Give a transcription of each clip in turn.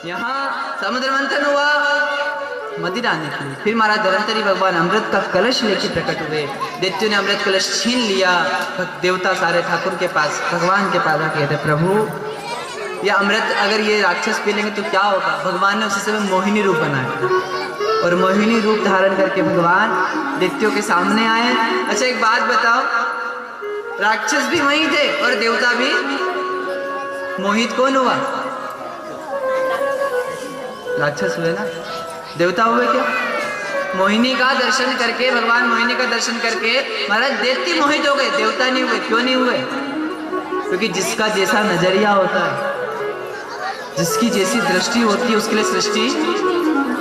यहाँ समुद्र मंथन हुआ मदिरा निकली। फिर महाराज धर्मतरी भगवान अमृत का कलश लेके प्रकट हुए। दैत्यों ने अमृत कलश छीन लिया। देवता सारे ठाकुर के पास, भगवान के पास आके कहते प्रभु ये अमृत अगर ये राक्षस पी लेंगे तो क्या होगा। भगवान ने उसी समय मोहिनी रूप बनाया और मोहिनी रूप धारण करके भगवान दैत्यों के सामने आए। अच्छा एक बात बताओ, राक्षस भी वहीं थे और देवता भी, मोहित कौन हुआ? राक्षस हुए ना, देवता हुए क्या? मोहिनी का दर्शन करके, भगवान मोहिनी का दर्शन करके महाराज दैत्य मोहित हो गए, देवता नहीं हुए। क्यों नहीं हुए? क्योंकि जिसका जैसा नजरिया होता है, जिसकी जैसी दृष्टि होती है उसके लिए सृष्टि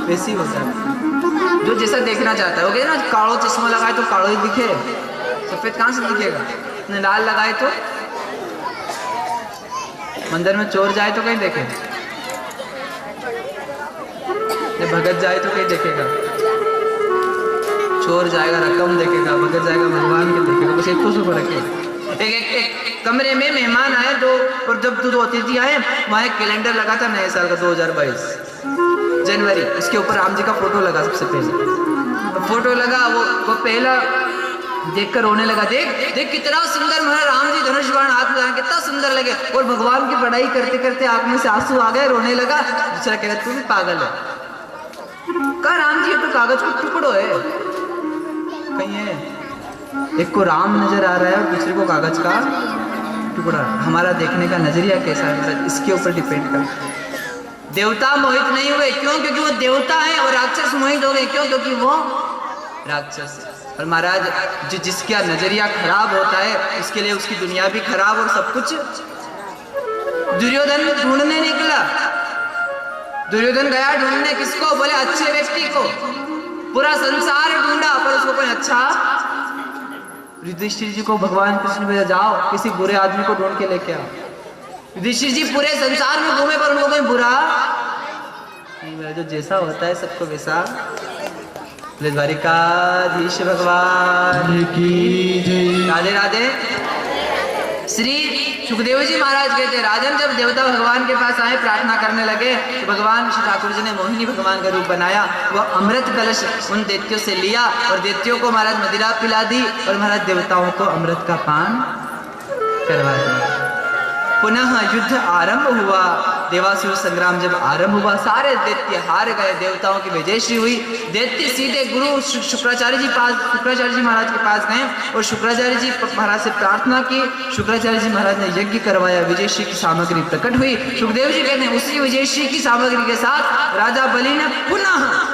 वैसी होता है। जो जैसा देखना चाहता है, हो गया ना, कालो चश्मा लगाए तो कालो ही दिखे, सफेद कहाँ से दिखेगा? ने लाल लगाए तो, मंदिर में चोर जाए तो कहीं देखे, भगत जाए तो कहीं देखेगा? चोर जाएगा रकम देखेगा, भगत जाएगा भगवान के देखेगा। बस एक तो सुख रखे। एक कमरे में मेहमान आए दो, और जब दो अतिथि आए वहाँ एक कैलेंडर लगा था नए साल का 2022 जनवरी, उसके ऊपर राम जी का फोटो लगा। सबसे पहले फोटो लगा, वो पहला देखकर रोने लगा। देख देख कितना सुंदर महाराज राम जी धनुष बाण हाथ में लगाए, कितना सुंदर लगे। और भगवान की पढ़ाई करते करते आंख में से आंसू आ गए, रोने लगा। दूसरा कह रहा तू भी पागल है। कहा राम जी तो कागज का टुकड़ो है, कहीं है। एक को राम नजर आ रहा है और दूसरे को कागज का टुकड़ा। हमारा देखने का नजरिया कैसा है इसके ऊपर डिपेंड करता। देवता मोहित नहीं हुए, क्यों? क्योंकि वो देवता है। और राक्षस मोहित हो गए, क्यों? क्योंकि वो राक्षस। और महाराज जो जिसका नजरिया खराब होता है उसके लिए उसकी दुनिया भी खराब और सब कुछ। दुर्योधन ढूंढने निकला, दुर्योधन गया ढूंढने किसको? बोले अच्छे व्यक्ति को। पूरा संसार ढूंढा पर उसको कोई अच्छा। युधिष्ठिर जी को भगवान कृष्ण भेजा, जाओ किसी बुरे आदमी को ढूंढ के लेके आओ। युधिष्ठिर जी पूरे संसार में घूमे पर उनको कोई बुरा नहीं मिला। जो जैसा होता है सबको वैसा। द्वारिकाधीश भगवान की जय। राधे राधे। श्री सुखदेव जी महाराज कहते हैं राजन जब देवता भगवान के पास आए प्रार्थना करने लगे तो भगवान श्री ठाकुर जी ने मोहिनी भगवान का रूप बनाया। वह अमृत कलश उन दैत्यों से लिया और दैत्यों को महाराज मदिरा पिला दी और महाराज देवताओं को अमृत का पान करवा दिया। पुनः युद्ध आरंभ हुआ। देवासुर संग्राम जब आरंभ हुआ सारे दैत्य हार गए, देवताओं की विजयश्री हुई। दैत्य सीधे गुरु शुक्राचार्य जी महाराज के पास गए और शुक्राचार्य जी महाराज से प्रार्थना की। शुक्राचार्य जी महाराज ने यज्ञ करवाया, विजयश्री की सामग्री प्रकट हुई। सुखदेव जी कहते हैं उसी विजयश्री की सामग्री के साथ राजा बलि ने पुनः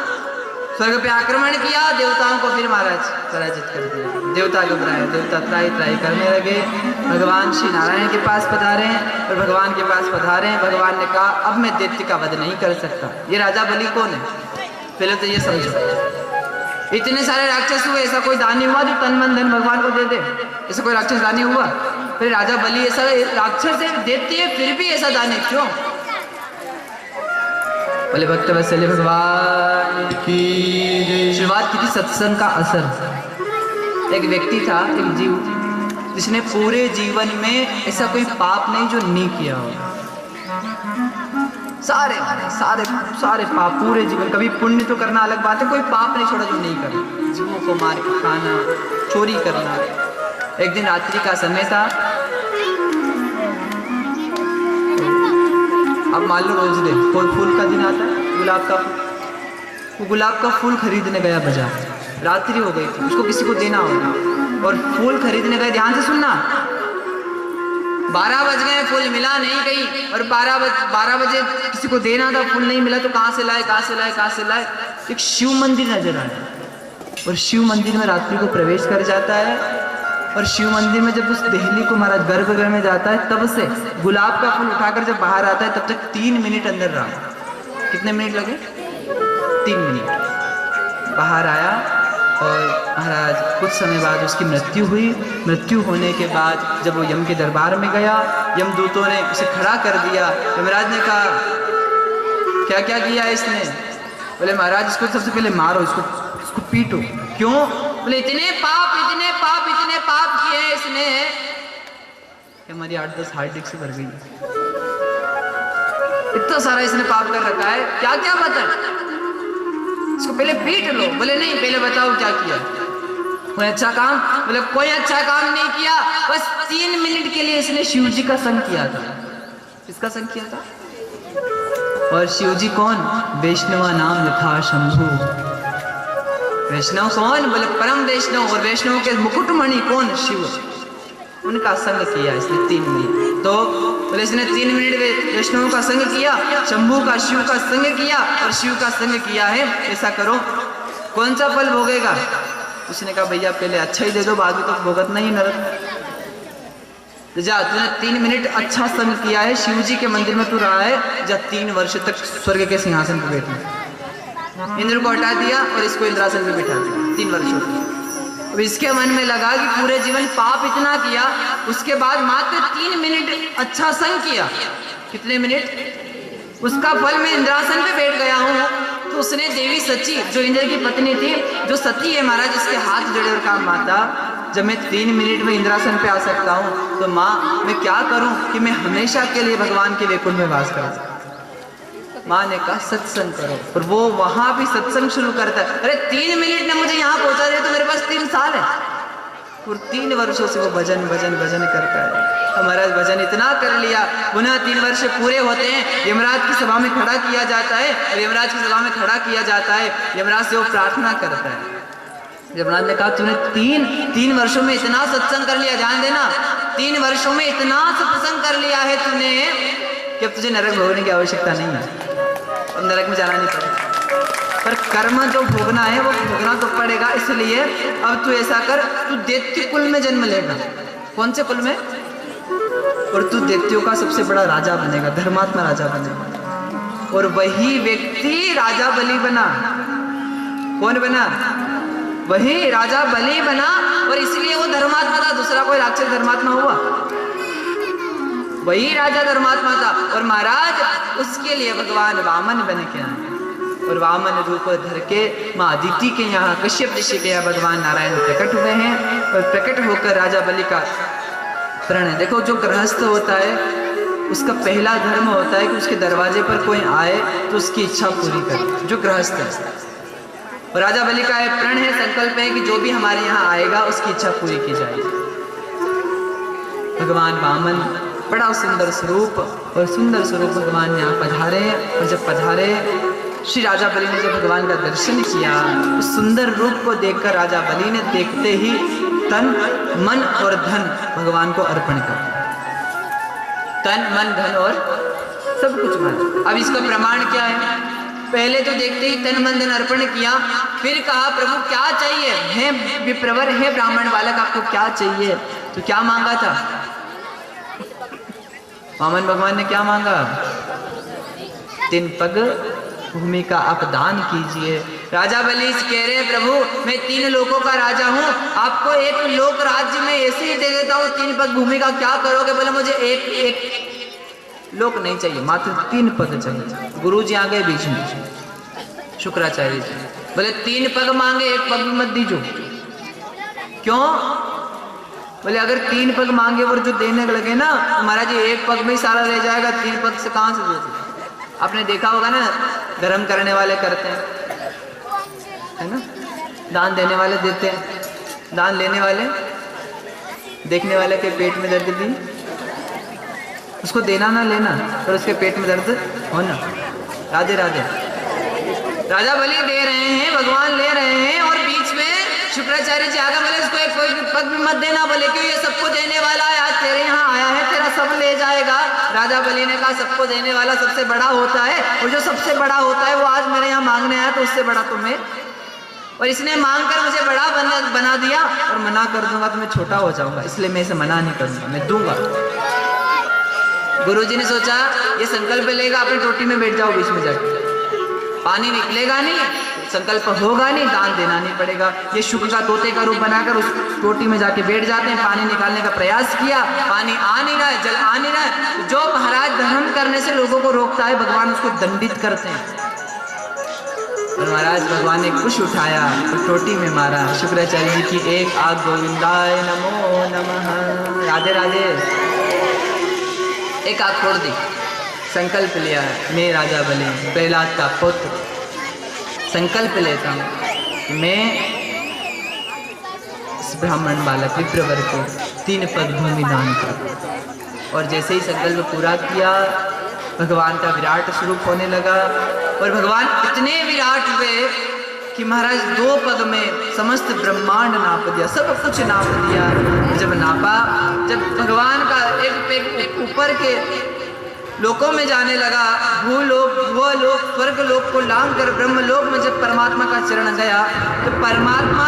स्वर्ग पे आक्रमण किया, देवताओं को फिर महाराज पराजित कर दिया। देवता घबराए, देवता त्राही त्राही करने लगे। भगवान श्री नारायण के पास पधारे और भगवान के पास पधारे। भगवान ने कहा अब मैं दैत्य का वध नहीं कर सकता। ये राजा बलि कौन है? पहले तो ये समझो। इतने सारे राक्षस हुए, ऐसा कोई दानी हुआ जो तन मन धन भगवान को दे दे? ऐसा कोई राक्षस दानी हुआ? फिर राजा बलि ऐसा राक्षस है, दैत्य है, फिर भी ऐसा दानी क्यों? बोले भक्त वत्सल भगवान की। शुरुआत की थी सत्संग का असर। एक व्यक्ति था, एक जीव, जिसने पूरे जीवन में ऐसा कोई पाप नहीं जो नहीं किया हो। सारे सारे सारे पाप पूरे जीवन। कभी पुण्य तो करना अलग बात है, कोई पाप नहीं छोड़ा जो नहीं करा। जीवों को मार के खाना, चोरी करना। एक दिन रात्रि का समय था। अब मान लो रोज डे कोई फूल का दिन आता है, गुलाब का फूल। वो गुलाब का फूल खरीदने गया बाजार। रात्रि हो गई थी, उसको किसी को देना होगा और फूल खरीदने गए। ध्यान से सुनना, 12 बज गए, फूल मिला नहीं कहीं और 12 बजे किसी को देना था, फूल नहीं मिला तो कहाँ से लाए? एक शिव मंदिर नजर आया और शिव मंदिर में रात्रि को प्रवेश कर जाता है। और शिव मंदिर में जब उस देहली को महाराज गर्भगृह में जाता है तब से गुलाब का फूल उठाकर जब बाहर आता है तब तक 3 मिनट अंदर रहा। कितने मिनट लगे? 3 मिनट। बाहर आया और महाराज कुछ समय बाद उसकी मृत्यु हुई। मृत्यु होने के बाद जब वो यम के दरबार में गया, यमदूतों ने उसे खड़ा कर दिया। यमराज ने कहा क्या क्या किया इसने? बोले महाराज इसको सबसे पहले मारो, इसको पीटो। क्यों? बोले इतने पाप किए हैं इसने। हमारी 8-10 हार्ड डिस्क से भर गई। इतना सारा इसने पाप कर रखा है, क्या क्या पता है इसको? पहले पीट लो। बोले नहीं, पहले बताओ क्या किया। कोई अच्छा काम? बोले कोई अच्छा काम नहीं किया, बस 3 मिनट के लिए इसने शिव जी का संग किया था। किसका संग किया था? और शिव जी कौन? वैष्णवा नाम यथा शंभु। वैष्णव कौन? बोले परम वैष्णव। और वैष्णव के मुकुटमणि कौन? शिव। उनका संग किया इसने 3 मिनट। तो बोले इसने 3 मिनट में वैष्णव का संग किया, शंभू का, शिव का संग किया, और शिव का संग किया है। ऐसा करो, कौन सा फल भोगेगा? उसने कहा भैया पहले अच्छा ही दे दो, बाद में तो भोगतना ही नरक। तो जा, तूने 3 मिनट अच्छा संग किया है, शिव जी के मंदिर में तू रहा है, जा 3 वर्ष तक स्वर्ग के सिंहासन पर बैठना। इंद्र को हटा दिया और इसको इंद्रासन पे बिठा दिया 3 वर्षों तक। अब इसके मन में लगा कि पूरे जीवन पाप इतना किया, उसके बाद मात्र 3 मिनट अच्छा संग किया। कितने मिनट? उसका फल मैं इंद्रासन पे बैठ गया हूँ। तो उसने देवी सची, जो इंद्र की पत्नी थी, जो सती है महाराज, जिसके हाथ जुड़े और कहा माता जब मैं 3 मिनट में इंद्रासन पे आ सकता हूँ, तो माँ मैं क्या करूँ कि मैं हमेशा के लिए भगवान के वैकुंठ में वास कर सकूं। माँ ने कहा सत्संग करो। और वो वहां भी सत्संग शुरू करता है। अरे 3 मिनट ने मुझे यहाँ पहुंचा दिया, तो मेरे पास 3 साल है। और 3 वर्षों से वो भजन भजन भजन करता है। हमारा भजन इतना कर लिया, पुनः 3 वर्ष पूरे होते हैं, यमराज की सभा में खड़ा किया जाता है। और यमराज की सभा में खड़ा किया जाता है, यमराज से वो प्रार्थना करता है। यमराज ने कहा तूने 3 वर्षों में इतना सत्संग कर लिया, ध्यान देना, 3 वर्षों में इतना सत्संग कर लिया है तूने कि अब तुझे नरक भोगने की आवश्यकता नहीं है, अब नरक में जाना नहीं पड़ेगा। पर कर्म जो भोगना है वो भोगना तो पड़ेगा। इसलिए अब तू ऐसा कर, तू दैत्य कुल में जन्म लेगा। कौन से कुल में? और तू दैत्यों का सबसे बड़ा राजा बनेगा, धर्मात्मा राजा बनेगा। और वही व्यक्ति राजा बलि बना। कौन बना? वही राजा बलि बना। और इसलिए वो धर्मात्मा था, दूसरा कोई राक्षस धर्मात्मा हुआ? वही राजा धर्मात्मा था। और महाराज उसके लिए भगवान वामन बन के आए, और वामन रूप धर के माँ अदिति के यहाँ कश्यप ऋषि के यहाँ भगवान नारायण प्रकट हुए हैं। और प्रकट होकर राजा बलि का प्रण, देखो जो गृहस्थ होता है उसका पहला धर्म होता है कि उसके दरवाजे पर कोई आए तो उसकी इच्छा पूरी करे, जो गृहस्थ है। और राजा बलि का एक प्रण है, संकल्प है कि जो भी हमारे यहाँ आएगा उसकी इच्छा पूरी की जाएगी। भगवान वामन बड़ा सुंदर स्वरूप, और सुंदर स्वरूप भगवान यहाँ पधारे। और जब पधारे, श्री राजा बलि ने जब भगवान का दर्शन किया, उस सुंदर रूप को देखकर राजा बलि ने देखते ही तन मन और धन भगवान को अर्पण कर दिया। तन मन धन और सब कुछ मन। अब इसका प्रमाण क्या है? पहले तो देखते ही तन मन धन अर्पण किया, फिर कहा प्रभु क्या चाहिए? हे विप्रवर, हे ब्राह्मण बालक, आपको क्या चाहिए? तो क्या मांगा था? वामन भगवान ने क्या मांगा? 3 पग भूमि का आप दान कीजिए। राजा बलि कह रहे हैं प्रभु मैं 3 लोकों का राजा हूँ, आपको 1 लोक राज्य में ऐसे ही दे देता हूँ, 3 पग भूमि का क्या करोगे? बोले मुझे एक लोक नहीं चाहिए, मात्र 3 पग चाहिए। गुरु जी आ गए बीच में, शुक्राचार्य जी बोले 3 पग मांगे, 1 पग भी मत दीजो। क्यों? बोले अगर 3 पग मांगे और जो देने लगे ना, तो महाराज जी 1 पग में ही सारा ले जाएगा, 3 पग से कहाँ से देते? आपने देखा होगा ना, धर्म करने वाले करते हैं, है ना, दान देने वाले देते हैं, दान लेने वाले, देखने वाले के पेट में दर्द भी, उसको देना ना लेना, पर उसके पेट में दर्द होना। राधे राधे। राजा बलि दे रहे हैं, भगवान ले रहे हैं, और बीच में शुक्राचार्य जी आगे बोले इसको 1 पग भी मत देना। बोले क्यों? ये सबको देने वाला है, आज तेरे यहाँ आया है, तेरा सब ले जाएगा। राजा बलि ने कहा सबको देने वाला सबसे बड़ा होता है, और जो सबसे बड़ा होता है वो आज मेरे यहाँ मांगने आया, तो उससे बड़ा तुम्हें, और इसने मांग कर मुझे बड़ा बना दिया, और मना कर दूंगा तो मैं छोटा हो जाऊंगा, इसलिए मैं इसे मना नहीं करूंगा, मैं दूंगा। गुरुजी ने सोचा ये संकल्प लेगा, अपनी टोटी में बैठ जाओ, बीच में जाके पानी निकलेगा नहीं, संकल्प होगा नहीं, दान देना नहीं पड़ेगा। ये शुक्र का तोते का रूप बनाकर उस टोटी में जाके बैठ जाते हैं। पानी निकालने का प्रयास किया, पानी आ नहीं रहा है, जल आ नहीं रहा है। जो महाराज धर्म करने से लोगों को रोकता है, भगवान उसको दंडित करते हैं। और महाराज भगवान ने कुछ उठाया और टोटी में मारा। शुक्राचार्य जी की एक आग गोविंदाय नमो नमः, राधे राधे, एक आग फोड़ दी। संकल्प लिया है, मैं राजा बलि प्रहलाद का पुत्र संकल्प लेता हूँ कि मैं इस ब्राह्मण बालक विप्रवर को 3 पग भूमि दान करूँ। और जैसे ही संकल्प पूरा किया, भगवान का विराट स्वरूप होने लगा। और भगवान इतने विराट हुए कि महाराज 2 पग में समस्त ब्रह्मांड नाप दिया, सब कुछ नाप दिया। जब नापा, जब भगवान का एक पेग ऊपर के लोकों में जाने लगा, भूलोक, भुवलोक, स्वर्ग लोक को लांग कर ब्रह्मलोक में जब परमात्मा का चरण गया, तो परमात्मा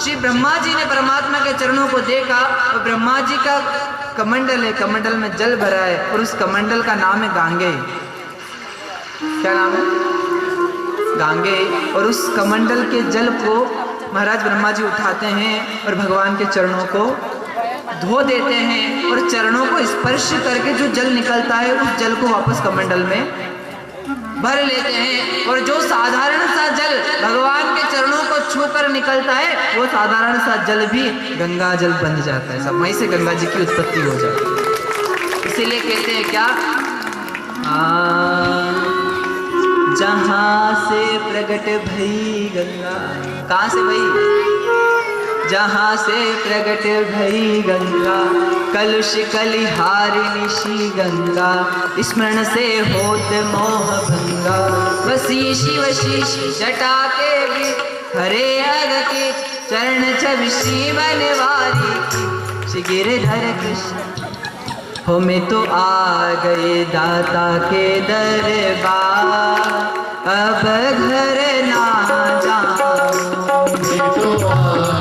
श्री ब्रह्मा जी ने परमात्मा के चरणों को देखा। और ब्रह्मा जी का कमंडल है, कमंडल में जल भरा है, और उस कमंडल का नाम है गांगे। क्या नाम है? गांगे। और उस कमंडल के जल को महाराज ब्रह्मा जी उठाते हैं और भगवान के चरणों को धो देते हैं, और चरणों को स्पर्श करके जो जल निकलता है उस जल को वापस कमंडल में भर लेते हैं। और जो साधारण सा जल भगवान के चरणों को छूकर निकलता है, वो साधारण सा जल भी गंगा जल बन जाता है। सब वहीं से गंगा जी की उत्पत्ति हो जाती है। इसीलिए कहते हैं क्या, जहाँ से प्रगट भई गंगा, कहाँ से भई? जहाँ से प्रगट भई गंगा, कलुष कलिहारिणी श्री गंगा, स्मरण से होत मोह भंगा। वसी शिव शीश जटा के भी हरे अग के, चरण छवि श्री बनवारी की, श्री गिरधर कृष्ण हो। मैं तो आ गए दाता के दरबार, अब घर ना जाऊं। मैं तो आ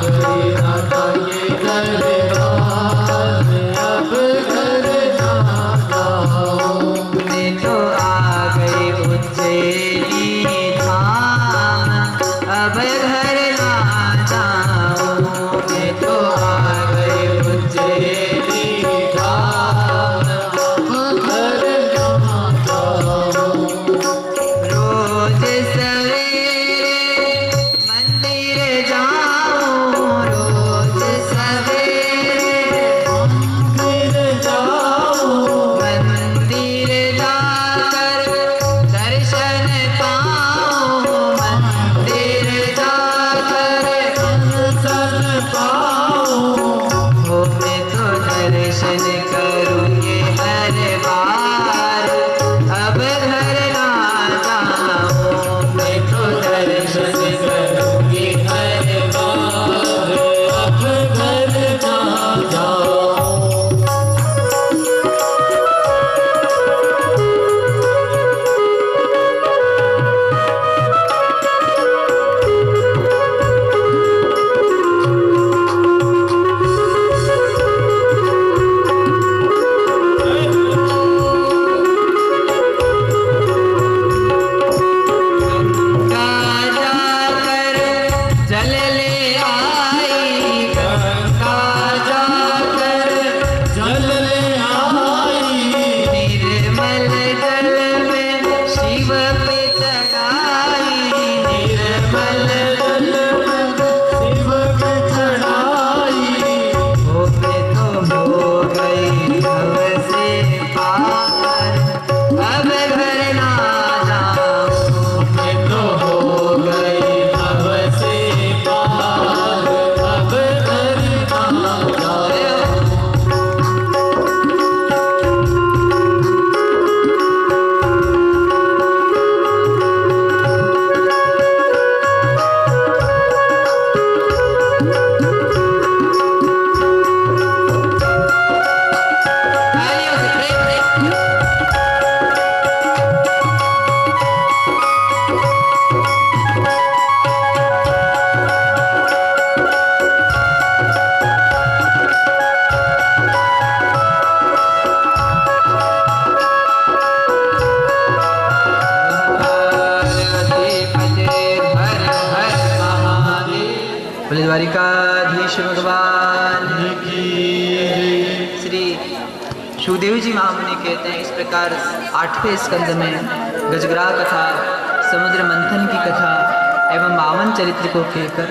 गए दाता के दरबार, अब घर ना जाऊं। मैं तो आ गए उज्जैनी धाम, अब घर ना जाऊं। मैं तो आ गए उज्जैनी धाम, द्वारिकाधीश भगवान की। श्री सुखदेव जी महामुनि कहते हैं इस प्रकार 8वें स्कंद में गजग्राह कथा, समुद्र मंथन की कथा एवं वामन चरित्र को कहकर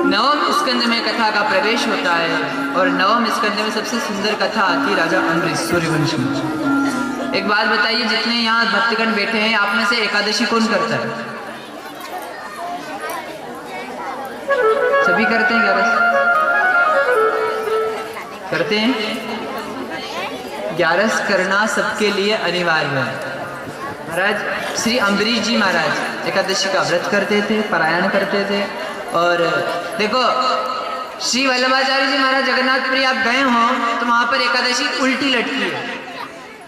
नवम स्कंद में कथा का प्रवेश होता है और नवम स्कंद में सबसे सुंदर कथा आती है राजा अम्बरीश सूर्यवंश में। एक बात बताइए, जितने यहाँ भक्तगण बैठे हैं आप में से एकादशी कौन करता है? सभी करते हैं? 11 करते हैं? 11 करना सबके लिए अनिवार्य है। महाराज श्री अम्बरीश जी महाराज एकादशी का व्रत करते थे, पारायण करते थे। और देखो श्री वल्लभाचार्य जी महाराज जगन्नाथपुरी आप गए हो तो वहां पर एकादशी उल्टी लटकी है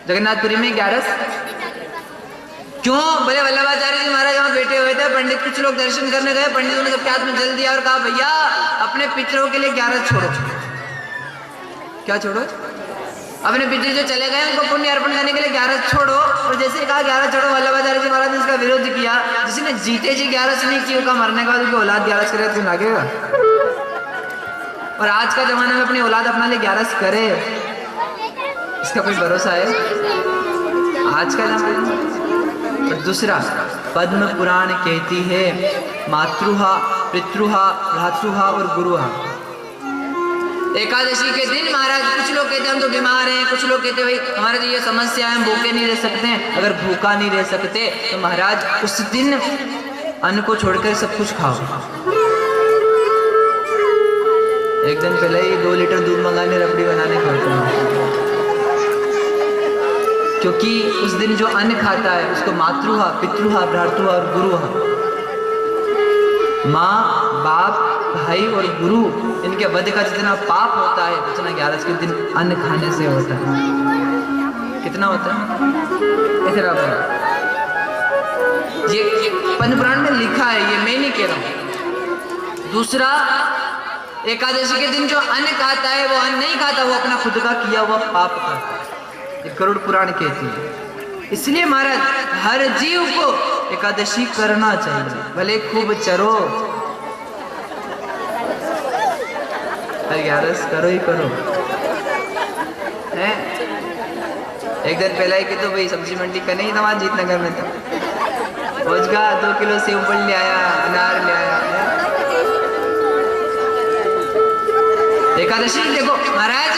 जगन्नाथपुरी में 11। क्यों? बोले वल्लभाचार्य जी महाराज वहां बैठे हुए थे, पंडित कुछ लोग दर्शन करने गए, पंडितों ने सबके हाथ में जल दिया और कहा भैया अपने पितरों के लिए 11 छोड़ो। क्या छोड़ो? अपने पितृ जो चले गए उनको पुण्य अर्पण करने के लिए 11 छोड़ो। और जैसे कहा 11 छोड़ो, वल्लभाचार्य जी महाराज ने इसका विरोध किया। जिसने जीते जी 11 नहीं की, उसका मरने के बाद उसकी औलाद 11 करे तो लागेगा। और आज का जमाना में अपनी औलाद अपना लिए 11 करे, इसका कोई भरोसा है आज का जमाना? और दूसरा, पद्म पुराण कहती है मातृहा, पितृहा, भ्रातृहा और गुरुहा। एकादशी के दिन महाराज कुछ लोग कहते हैं हम तो बीमार हैं, कुछ लोग कहते हैं भाई हमारे तो ये समस्या है, हम भूखे नहीं रह सकते हैं। अगर भूखा नहीं रह सकते तो महाराज उस दिन अन्न को छोड़कर सब कुछ खाओ। एक दिन पहले ही 2 लीटर दूध मंगाने, रबड़ी बनाने पड़ते हैं, क्योंकि उस दिन जो अन्न खाता है उसको मातृहा, पितृहा, भ्रातृहा और गुरुहा, माँ, बाप, भाई और गुरु, इनके वध का जितना पाप होता है उतना 11 के दिन अन्न खाने से होता है। कितना होता है? इतना ये पद्म पुराण में लिखा है, ये मैं नहीं कह रहा हूं। दूसरा, एकादशी के दिन जो अन्न खाता है वो अन्न नहीं खाता, वो अपना खुद का किया हुआ पाप खाता है। ये गरुड़ पुराण कहती है। इसलिए महाराज हर जीव को एकादशी करना चाहिए, भले खूब चरो, 11 करो ही करो है। एक दिन पहले ही कि तो भाई सब्जी मंडी का नहीं था जीतनगर में, तो पहुंच गया, 2 किलो सेव फल ले आया, अनार ले आया। एकादशी देखो महाराज,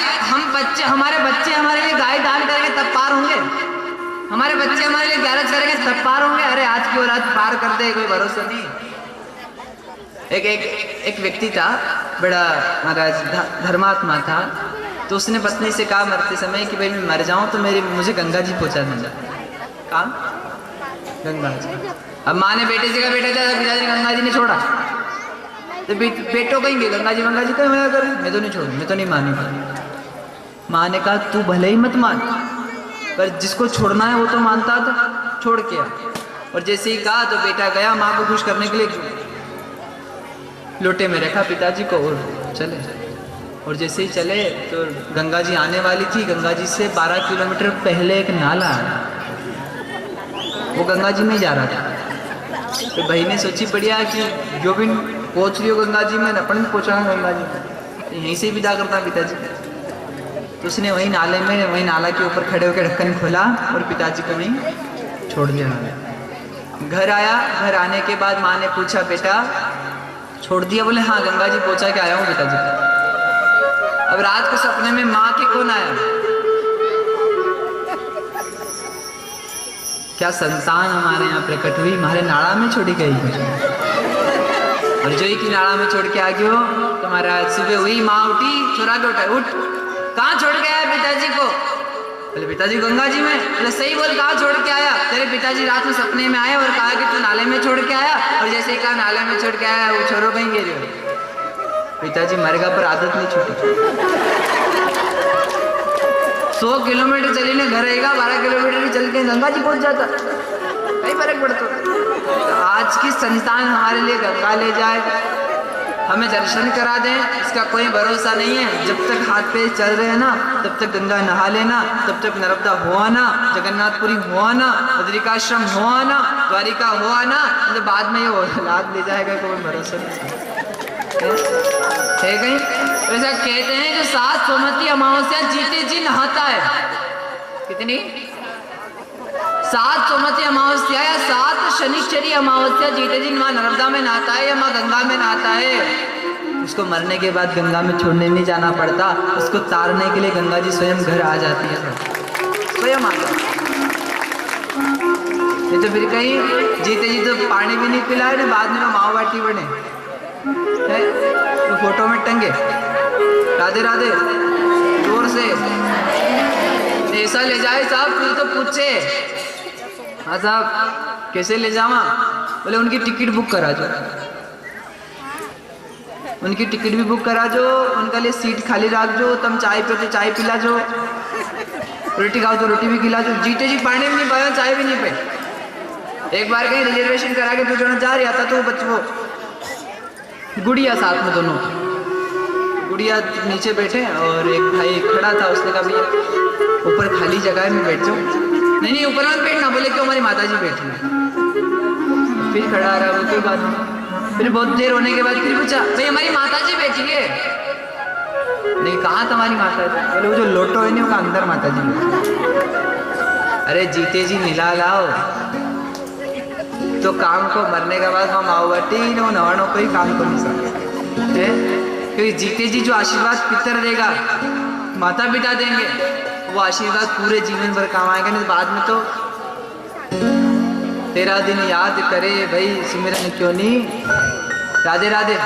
हमारे बच्चे हमारे लिए गाय दान करेंगे तब पार होंगे, हमारे बच्चे हमारे लिए 11 करेंगे तब पार होंगे। अरे आज की औलाद पार कर दे, कोई भरोसा नहीं। एक व्यक्ति था, बड़ा महाराज धर्मात्मा था, तो उसने पत्नी से कहा मरते समय कि भाई मैं मर जाऊं तो मुझे गंगा जी पहुंचा देना। काम गंगा जी। अब माँ ने बेटे से कहा बेटा जा, पिताजी गंगा जी ने छोड़ा, तो बेटो कहेंगे गंगा जी कहीं मैं कर, मैं तो नहीं छोड़ू, मैं तो नहीं मानी। माँ ने कहा तू भले ही मत मान, पर जिसको छोड़ना है वो तो मानता था, छोड़ के आ। और जैसे ही कहा तो बेटा गया माँ को खुश करने के लिए, लोटे में रखा पिताजी को और चले। और जैसे ही चले तो गंगा जी आने वाली थी। गंगा जी से 12 किलोमीटर पहले एक नाला है, वो गंगा जी में जा रहा था। तो भाई ने सोची बढ़िया कि जो भी पहुँच रही हो गंगा जी में, अपन पहुँचा गंगा जी, यहीं से विदा करता पिताजी। तो उसने वही नाले में, वही नाला के ऊपर खड़े होकर ढक्कन खोला और पिताजी को वहीं छोड़ दिया। घर आया, घर आने के बाद माँ ने पूछा बेटा छोड़ दिया? बोले हाँ गंगा जी पहुंचा के आया हूँ पिताजी। अब रात को सपने में माँ के कौन आया? क्या संतान हमारे यहाँ प्रकट हुई, हमारे नाड़ा में छोड़ी गई। और जो ही की नाड़ा में छोड़ के आ गए हो तो महाराज सुबह हुई, माँ उठी, छोरा के उठा, उठ कहाँ छोड़ के आया पिताजी को? बोले पिताजी गंगा जी में। बोले सही बोल, कहाँ छोड़ के आया? तेरे पिताजी रात में सपने में आए और कहा कि तू नाले में छोड़ के आया। और जैसे ही कहा नाले में छोड़ के आया, वो छोरो कहीं गिर गए। पिताजी मर गया पर आदत नहीं छूटी। 100 किलोमीटर चली ने घर आएगा, 12 किलोमीटर चल के गंगा जी पहुंच जाता, कहीं फर्क पड़ता। तो आज की संतान हमारे लिए गंगा ले जाए, हमें दर्शन करा दें, इसका कोई भरोसा नहीं है। जब तक हाथ पे चल रहे हैं ना तब तक गंगा नहा लेना, तब तक नर्मदा हो आना, जगन्नाथपुरी हो आना, बद्रिकाश्रम हो आना, द्वारिका हो आना, तो बाद में ये औलाद ले जाएगा, कोई भरोसा नहीं है कहीं। वैसा कहते हैं जो 7 सोमवती अमावस्या जीते जी नहाता है, कितनी 7 सोमवती अमावस्या या 7 शनिश्चरी अमावस्या जीते जी माँ नर्मदा में नहाता है या माँ गंगा में नहाता है। उसको मरने के बाद गंगा में छोड़ने नहीं जाना पड़ता, उसको तारने के लिए गंगा जी स्वयं घर आ जाती है, स्वयं आ जाती है। नहीं तो फिर कहीं जीते जी तो पानी भी नहीं पिलाए ना, बाद में माओ बाटी बने तो फोटो में टंगे। राधे राधे जोर से ऐसा ले जाए साहब, फिर तो पूछे हाँ साहब कैसे ले जावा, बोले उनकी टिकट बुक करा जो, उनकी टिकट भी बुक करा जो, उनका लिए सीट खाली रख जो, तुम चाय पे तो चाय पिला जो, रोटी खाओ तो रोटी भी खिला जो। जीते जी पानी भी नहीं पाया, चाय भी नहीं पाई। एक बार कहीं रिजर्वेशन करा के पूछना चाह रहा था तो बच्चों गुड़िया साथ में, दोनों गुड़िया नीचे बैठे और एक भाई खड़ा था, उसने कहा भैया ऊपर खाली जगह में बैठ जाओ। नहीं ऊपर मत बैठना, बोले क्यों, हमारी माता जी बैठी है। फिर खड़ा रहा, कोई बात नहीं। फिर बहुत देर होने के बाद फिर पूछा भाई हमारी माता जी बैठी है। नहीं कहाँ तुम्हारी माता जी, बोले वो जो लोटो है नहीं, वो अंदर माता जी बैठी। अरे जीते जी मिला लाओ तो काम को, मरने के बाद वहाँ माओ बाटी नवानों को ही काम को नहीं सकते, क्योंकि जीते जी जो आशीर्वाद पितर देगा, माता पिता देंगे, वो आशीर्वाद पूरे जीवन भर काम आएगा। नहीं बाद में तो तेरा दिन याद करे भाई सिमरन क्यों नहीं। राधे राधे।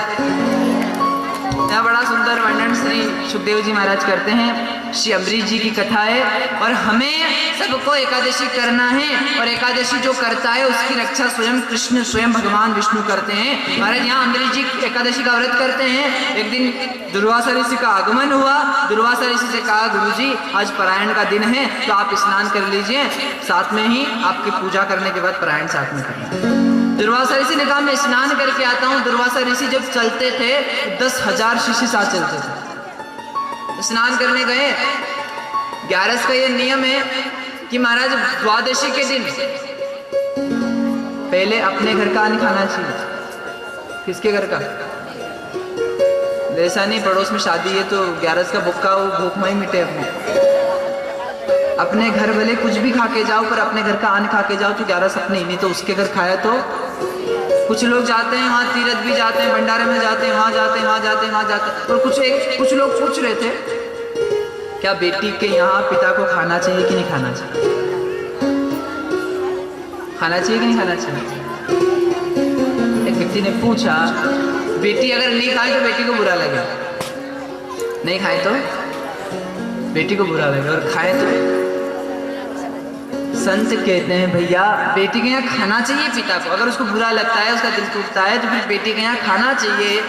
यह बड़ा सुंदर वर्णन श्री सुखदेव जी महाराज करते हैं, श्री अम्बरीश जी की कथा है। और हमें सबको एकादशी करना है, और एकादशी जो करता है उसकी रक्षा स्वयं कृष्ण, स्वयं भगवान विष्णु करते हैं। महाराज यहाँ अम्बरीश जी एकादशी का व्रत करते हैं। एक दिन दुर्वासा ऋषि का आगमन हुआ। दुर्वासा ऋषि से कहा गुरुजी आज परायण का दिन है तो आप स्नान कर लीजिए, साथ में ही आपकी पूजा करने के बाद परायण साथ में करना। दुर्वासा ऋषि ने कहा मैं स्नान करके आता हूँ। दुर्वासा ऋषि जब चलते थे 10,000 शिष्य साथ चलते थे। स्नान करने गए। 11 का ये नियम है कि महाराज द्वादशी के दिन पहले अपने घर का अन्न खाना चाहिए। किसके घर का? ऐसा नहीं पड़ोस में शादी है तो 11 का भूखा वो भूख में ही मिटे। अपने घर भले कुछ भी खा के जाओ, पर अपने घर का अन्न खा के जाओ तो 11 अपने ही, नहीं तो उसके घर खाया तो। कुछ लोग जाते हैं वहाँ तीर्थ भी जाते हैं, भंडारे में जाते हैं, वहाँ जाते हैं, वहाँ जाते हैं, वहाँ जाते हैं। और कुछ लोग पूछ रहे थे क्या बेटी के यहाँ पिता को खाना चाहिए कि नहीं खाना चाहिए, खाना चाहिए कि नहीं खाना चाहिए। एक व्यक्ति ने पूछा बेटी अगर नहीं खाए तो बेटी को बुरा लगे, नहीं खाए तो बेटी को बुरा लगे, और खाए तो। संत कहते हैं भैया बेटी के यहाँ खाना चाहिए पिता को, अगर उसको बुरा लगता है, उसका दिल टूटता है तो फिर बेटी के यहाँ खाना चाहिए,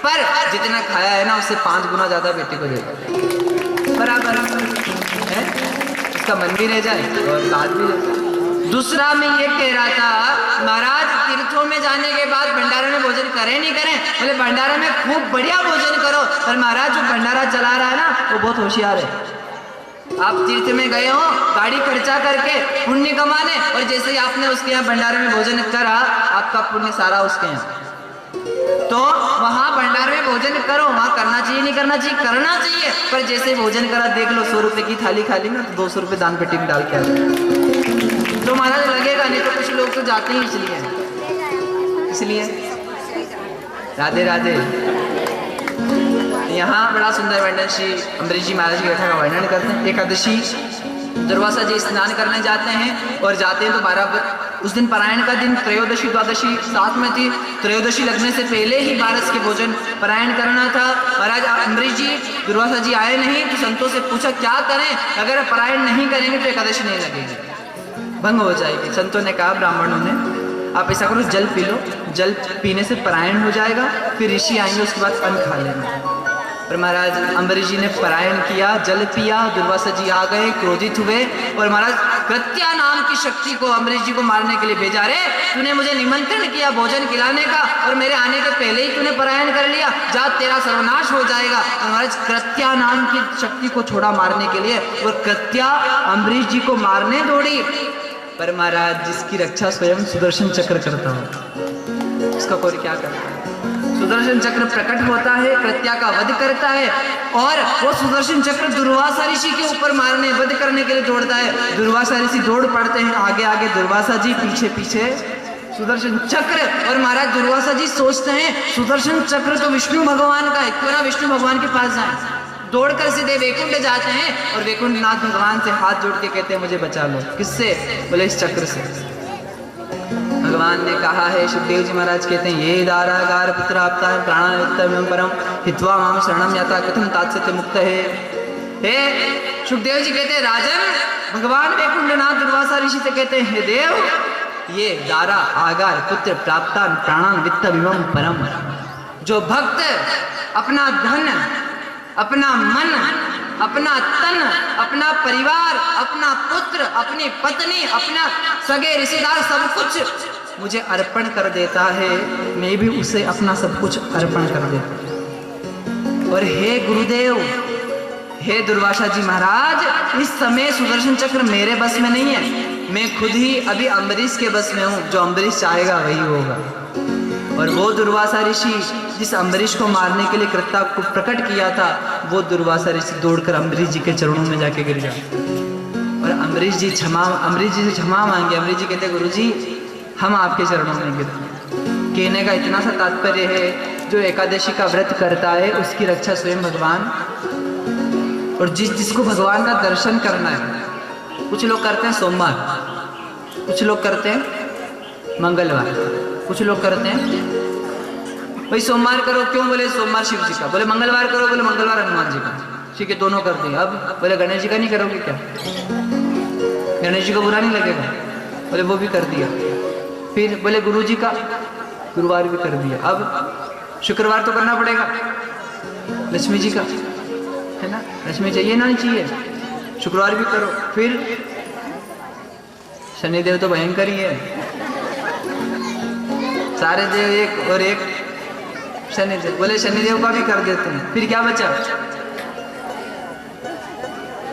पर जितना खाया है ना उससे 5 गुना ज्यादा बेटी को देगा, बराबर है, उसका मन भी रह जाए और बात भी रह जाए। दूसरा मैं ये कह रहा था महाराज तीर्थों में जाने के बाद भंडारे में भोजन करें नहीं करें, बोले भंडारे में खूब बढ़िया भोजन करो, पर महाराज जो भंडारा चला रहा है ना वो बहुत होशियार है। आप तीर्थ में गए हो गाड़ी खर्चा करके पुण्य कमाने, और जैसे ही आपने उसके यहाँ भंडारे में भोजन करा आपका पुण्य सारा उसके यहाँ, तो वहाँ भंडारे में भोजन करो, वहाँ करना चाहिए नहीं करना चाहिए, करना चाहिए, पर जैसे ही भोजन करा देख लो 100 रुपए की थाली खाली ना तो 200 रुपए दान पेटी में डाल के आ तो महाराज लगेगा, नहीं तो कुछ लोग तो जाते ही इसलिए। राधे राधे। यहाँ बड़ा सुंदर वर्णन श्री अम्बरीश जी महाराज की कथा का वर्णन करते हैं। एकादशी दुर्वासा जी स्नान करने जाते हैं, और जाते हैं तो 12 उस दिन परायण का दिन, त्रयोदशी द्वादशी साथ में थी। त्रयोदशी लगने से पहले ही 12 के भोजन परायण करना था। महाराज अम्बरीश जी दुर्वासा जी आए नहीं तो संतों से पूछा क्या करें, अगर परायण नहीं करेंगे तो एकादशी नहीं लगेगी, भंग हो जाएगी। संतों ने कहा ब्राह्मणों ने आप ऐसा करो जल पी लो, जल पीने से परायण हो जाएगा, फिर ऋषि आएंगे उसके बाद अन्न खा लेना। पर महाराज अम्बरीश जी ने परायण किया, जल पिया, दुर्वासा जी आ गए, क्रोधित हुए, और महाराज कृत्या नाम की शक्ति को अम्बरीश जी को मारने के लिए भेजा। रे तूने मुझे निमंत्रण किया भोजन खिलाने का, और मेरे आने के पहले ही तूने परायण कर लिया, जा तेरा सर्वनाश हो जाएगा। और महाराज कृत्या नाम की शक्ति को छोड़ा मारने के लिए, और कृत्या अम्बरीश जी को मारने दौड़ी। पर महाराज जिसकी रक्षा स्वयं सुदर्शन चक्र करता हो उसका कोई क्या करता है। सुदर्शन चक्र प्रकट होता है, कृत्या का वध करता है, और वो सुदर्शन चक्र दुर्वासा ऋषि के ऊपर मारने वध करने के लिए दौड़ता है। दुर्वासा ऋषि दौड़ पड़ते हैं आगे आगे, दुर्वासा जी पीछे पीछे सुदर्शन चक्र। और महाराज दुर्वासा जी सोचते हैं सुदर्शन चक्र तो विष्णु भगवान का है, क्यों ना विष्णु भगवान के पास जाए। दौड़कर सीधे वैकुंठ जाते हैं और वैकुंठनाथ भगवान से हाथ जोड़ के कहते हैं मुझे बचा लो। किससे? बोले इस चक्र से। भगवान ने कहा है, सुखदेव जी महाराज कहते हैं ये दारागार पुत्र आपता है प्राणायुक्तम परम हित्वा माम शरणम याता कथम तात्स्य मुक्त है। हे सुखदेव जी कहते हैं राजन, भगवान वैकुंठनाथ दुर्वासा ऋषि से कहते हैं हे देव, ये दारा आगार पुत्र प्राप्तान प्राणान वित्त विमम परम, जो भक्त अपना धन, अपना मन, अपना तन, अपना परिवार, अपना पुत्र, अपनी पत्नी, अपना सगे रिश्तेदार सब कुछ मुझे अर्पण कर देता है, मैं भी उसे अपना सब कुछ अर्पण कर देता हूं। और हे गुरुदेव, हे दुर्वासा जी महाराज, इस समय सुदर्शन चक्र मेरे बस में नहीं है, मैं खुद ही अभी अम्बरीश के बस में हूँ, जो अम्बरीश चाहेगा वही होगा। और वो दुर्वासा ऋषि जिस अम्बरीश को मारने के लिए कृत्ता को प्रकट किया था, वो दुर्वासा ऋषि दौड़कर अम्बरीश जी के चरणों में जाके गिर गया। और अम्बरीश जी से क्षमा मांगे। अम्बरीश जी कहते गुरु जी हम आपके चरणों में गिरते। कहने का इतना सा तात्पर्य है, जो एकादशी का व्रत करता है उसकी रक्षा स्वयं भगवान, और जिसको भगवान का दर्शन करना है, कुछ लोग करते हैं सोमवार, कुछ लोग करते हैं मंगलवार, कुछ लोग करते हैं भाई सोमवार करो, क्यों? बोले सोमवार शिव जी का। बोले मंगलवार करो, बोले मंगलवार हनुमान जी का। ठीक है, दोनों कर दिए। अब बोले गणेश जी का नहीं करोगे क्या? गणेश जी को बुरा नहीं लगेगा? बोले वो भी कर दिया। फिर बोले गुरु जी का, गुरुवार भी कर दिया। अब शुक्रवार तो करना पड़ेगा, लक्ष्मी जी का है ना, लक्ष्मी चाहिए ना, नहीं चाहिए, शुक्रवार भी करो। फिर शनिदेव तो भयंकर ही है, सारे देव एक और एक शनिदेव। बोले शनिदेव का भी कर देते हैं। फिर क्या बचा?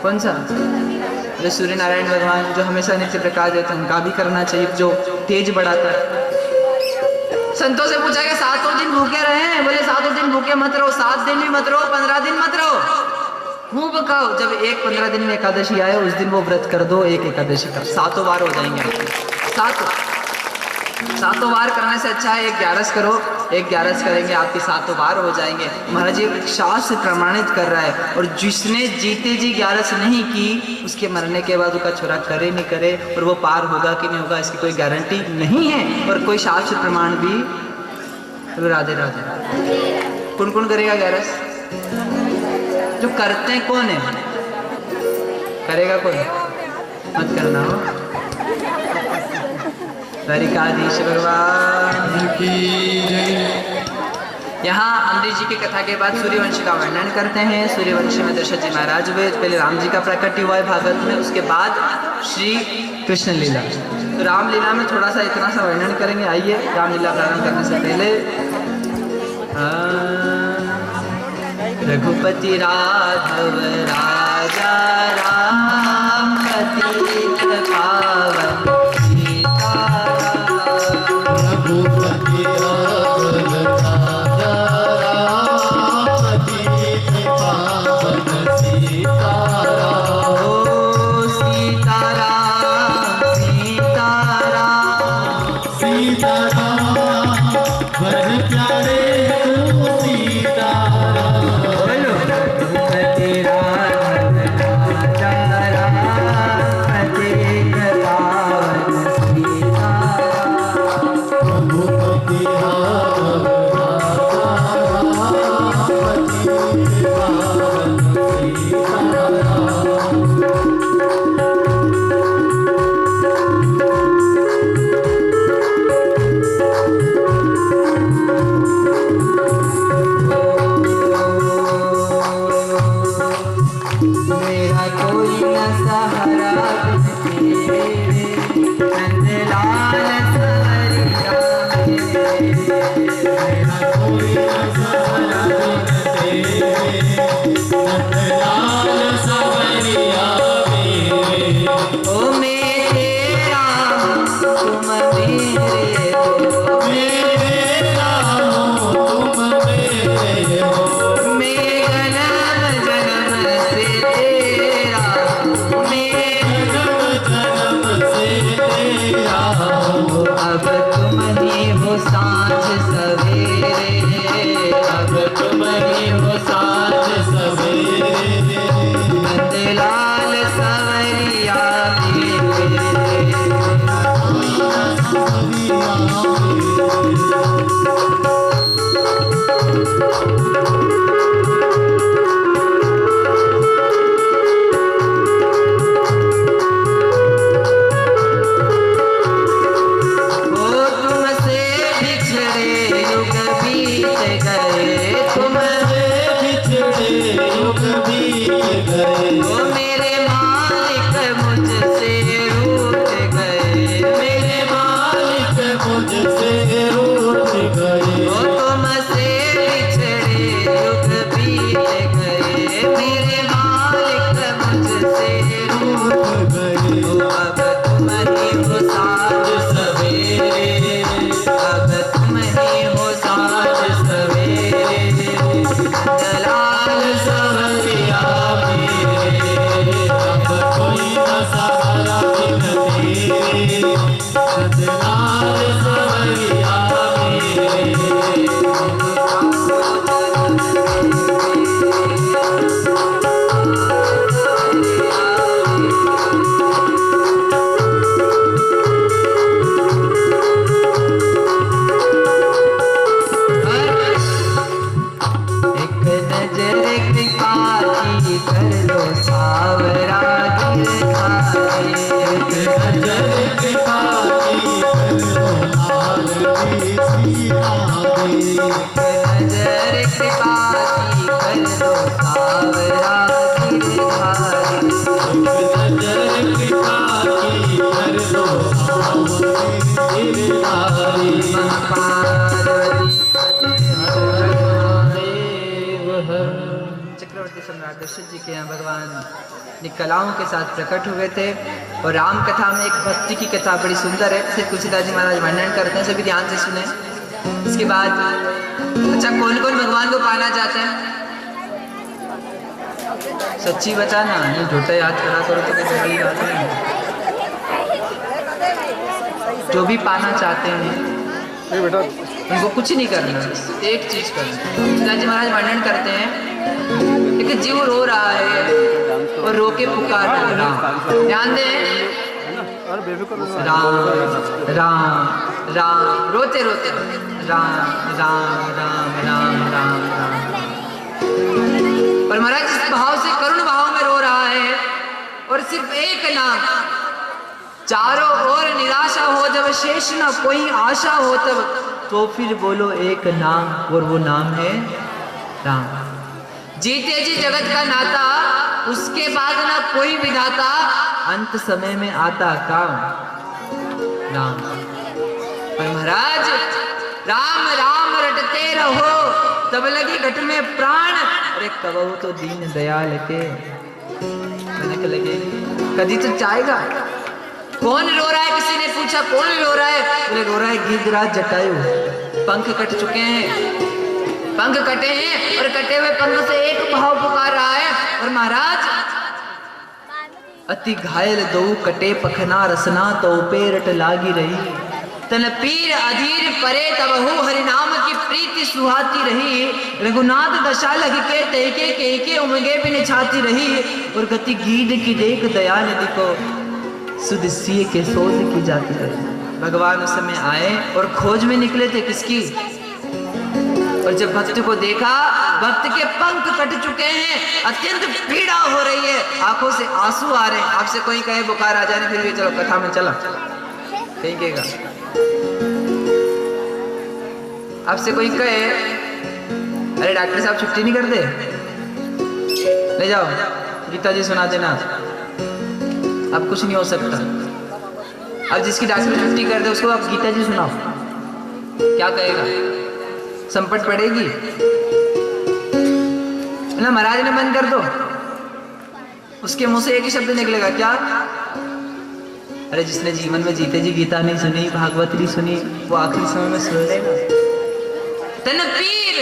कौन सा? बोले सूर्य नारायण भगवान जो हमेशा नित्य प्रकाश देते हैं, उनका भी करना चाहिए, जो तेज बढ़ाता है। संतों से पूछा कि 7 दिन भूखे रहे हैं? बोले 7 दिन भूखे मत रहो, 7 दिन भी मत रहो, 15 दिन मत रहो, खूब खाओ। जब 15 दिन में एकादशी आए उस दिन वो व्रत कर दो, एक एकादशी का 7 बार हो जाएंगे। 7 बार करने से अच्छा है 11 करो, 11 करेंगे आपके 7 बार हो जाएंगे। महाराज जी शास्त्र प्रमाणित कर रहा है। और जिसने जीते जी 11 नहीं की, उसके मरने के बाद उसका छोरा करे नहीं करे और वो पार होगा कि नहीं होगा इसकी कोई गारंटी नहीं है, और कोई शास्त्र प्रमाण भी। तो राधे राधे। कौन कौन करेगा 11? जो करते हैं कौन है? करेगा कौन? मत करना हो। द्वारिकाधीश भगवान की जय। यहाँ अम्बरीश जी की कथा के बाद सूर्यवंशी का वर्णन करते हैं। सूर्यवंशी में दशरथ जी महाराज हुए, पहले राम जी का प्रकट हुआ है भागवत में, उसके बाद श्री कृष्ण लीला। तो रामलीला में थोड़ा सा इतना सा वर्णन करेंगे। आइए रामलीला प्रारंभ करने से पहले रघुपति राघव राजा राम पतित पावन कर लो सावरा गिरधारी। नजर कृपा की कर लो लाल की सीता दी। नजर कृपा की कर लो सावरा गिरधारी। नजर कृपा की कर लो सावरी गिरधारी। चक्रवर्ती सम्राट दशरथ जी के यहाँ भगवान ने कलाओं के साथ प्रकट हुए थे। और राम कथा में एक भक्ति की कथा बड़ी सुंदर है, सिर्फ तुलसीदास जी महाराज वर्णन करते हैं, सभी ध्यान से सुने। इसके बाद अच्छा, कौन कौन भगवान को पाना चाहते हैं? सच्ची बताना, नहीं झूठा याद करा करो तो कोई बात नहीं। जो भी पाना चाहते हैं उनको कुछ नहीं करना, एक चीज करना। तुलसीदास जी महाराज वर्णन करते हैं कि जीव रो रहा है और रो के पुकार रहा। ध्यान दें, राम राम राम, रोते रोते राम राम राम राम राम राम। पर महाराज इस भाव से, करुण भाव में रो रहा है और सिर्फ एक नाम। चारों ओर निराशा हो जब, शेष न कोई आशा हो तब, तो फिर बोलो एक नाम, और वो नाम है राम। जीते जी जगत का नाता, उसके बाद ना कोई विधाता, अंत समय में आता काम राम। पर महाराज राम राम रटते रहो तब लगी घट में प्राण। अरे कबहू तो दीन दयाल के कनक लगे, कभी तो जाएगा। कौन रो रहा है? किसी ने पूछा कौन रो रहा है? बोले रो रहा है गिरिराज जटायु, पंख कट चुके हैं, पंख कटे हैं और कटे हुए पंख से एक भाव पुकार रहा है। और महाराज अति घायल दो कटे पखना रसना, तो पेरट लागी रही, तन पीर अधीर परे तबहु, हरि नाम की प्रीति सुहाती रही। रघुनाथ दशा लग के तहके के उमगे बिन छाती रही। और गति गीध की देख दया निधि को, सुध सिए के सोध की जाती रही। भगवान उस समय आए और खोज में निकले थे किसकी? और जब भक्त को देखा, भक्त के पंख कट चुके हैं, अत्यंत पीड़ा हो रही है, आंखों से आंसू आ रहे हैं। आपसे कोई कहे बुखार आ जाने, फिर भी चलो कथा में चला, कहीं कहेगा। आपसे कोई कहे अरे डॉक्टर साहब छुट्टी नहीं करते, ले जाओ गीता जी सुना देना, अब कुछ नहीं हो सकता। अब जिसकी डॉक्टर छुट्टी कर दे उसको आप गीता जी सुनाओ, क्या कहेगा? संपट पड़ेगी ना। महाराज ने बंद कर दो, उसके मुंह से एक ही शब्द निकलेगा, क्या? अरे जिसने जीवन में जीते जी गीता नहीं सुनी, भागवत नहीं सुनी, वो आखिरी समय में सुन लेगा। तन पीर,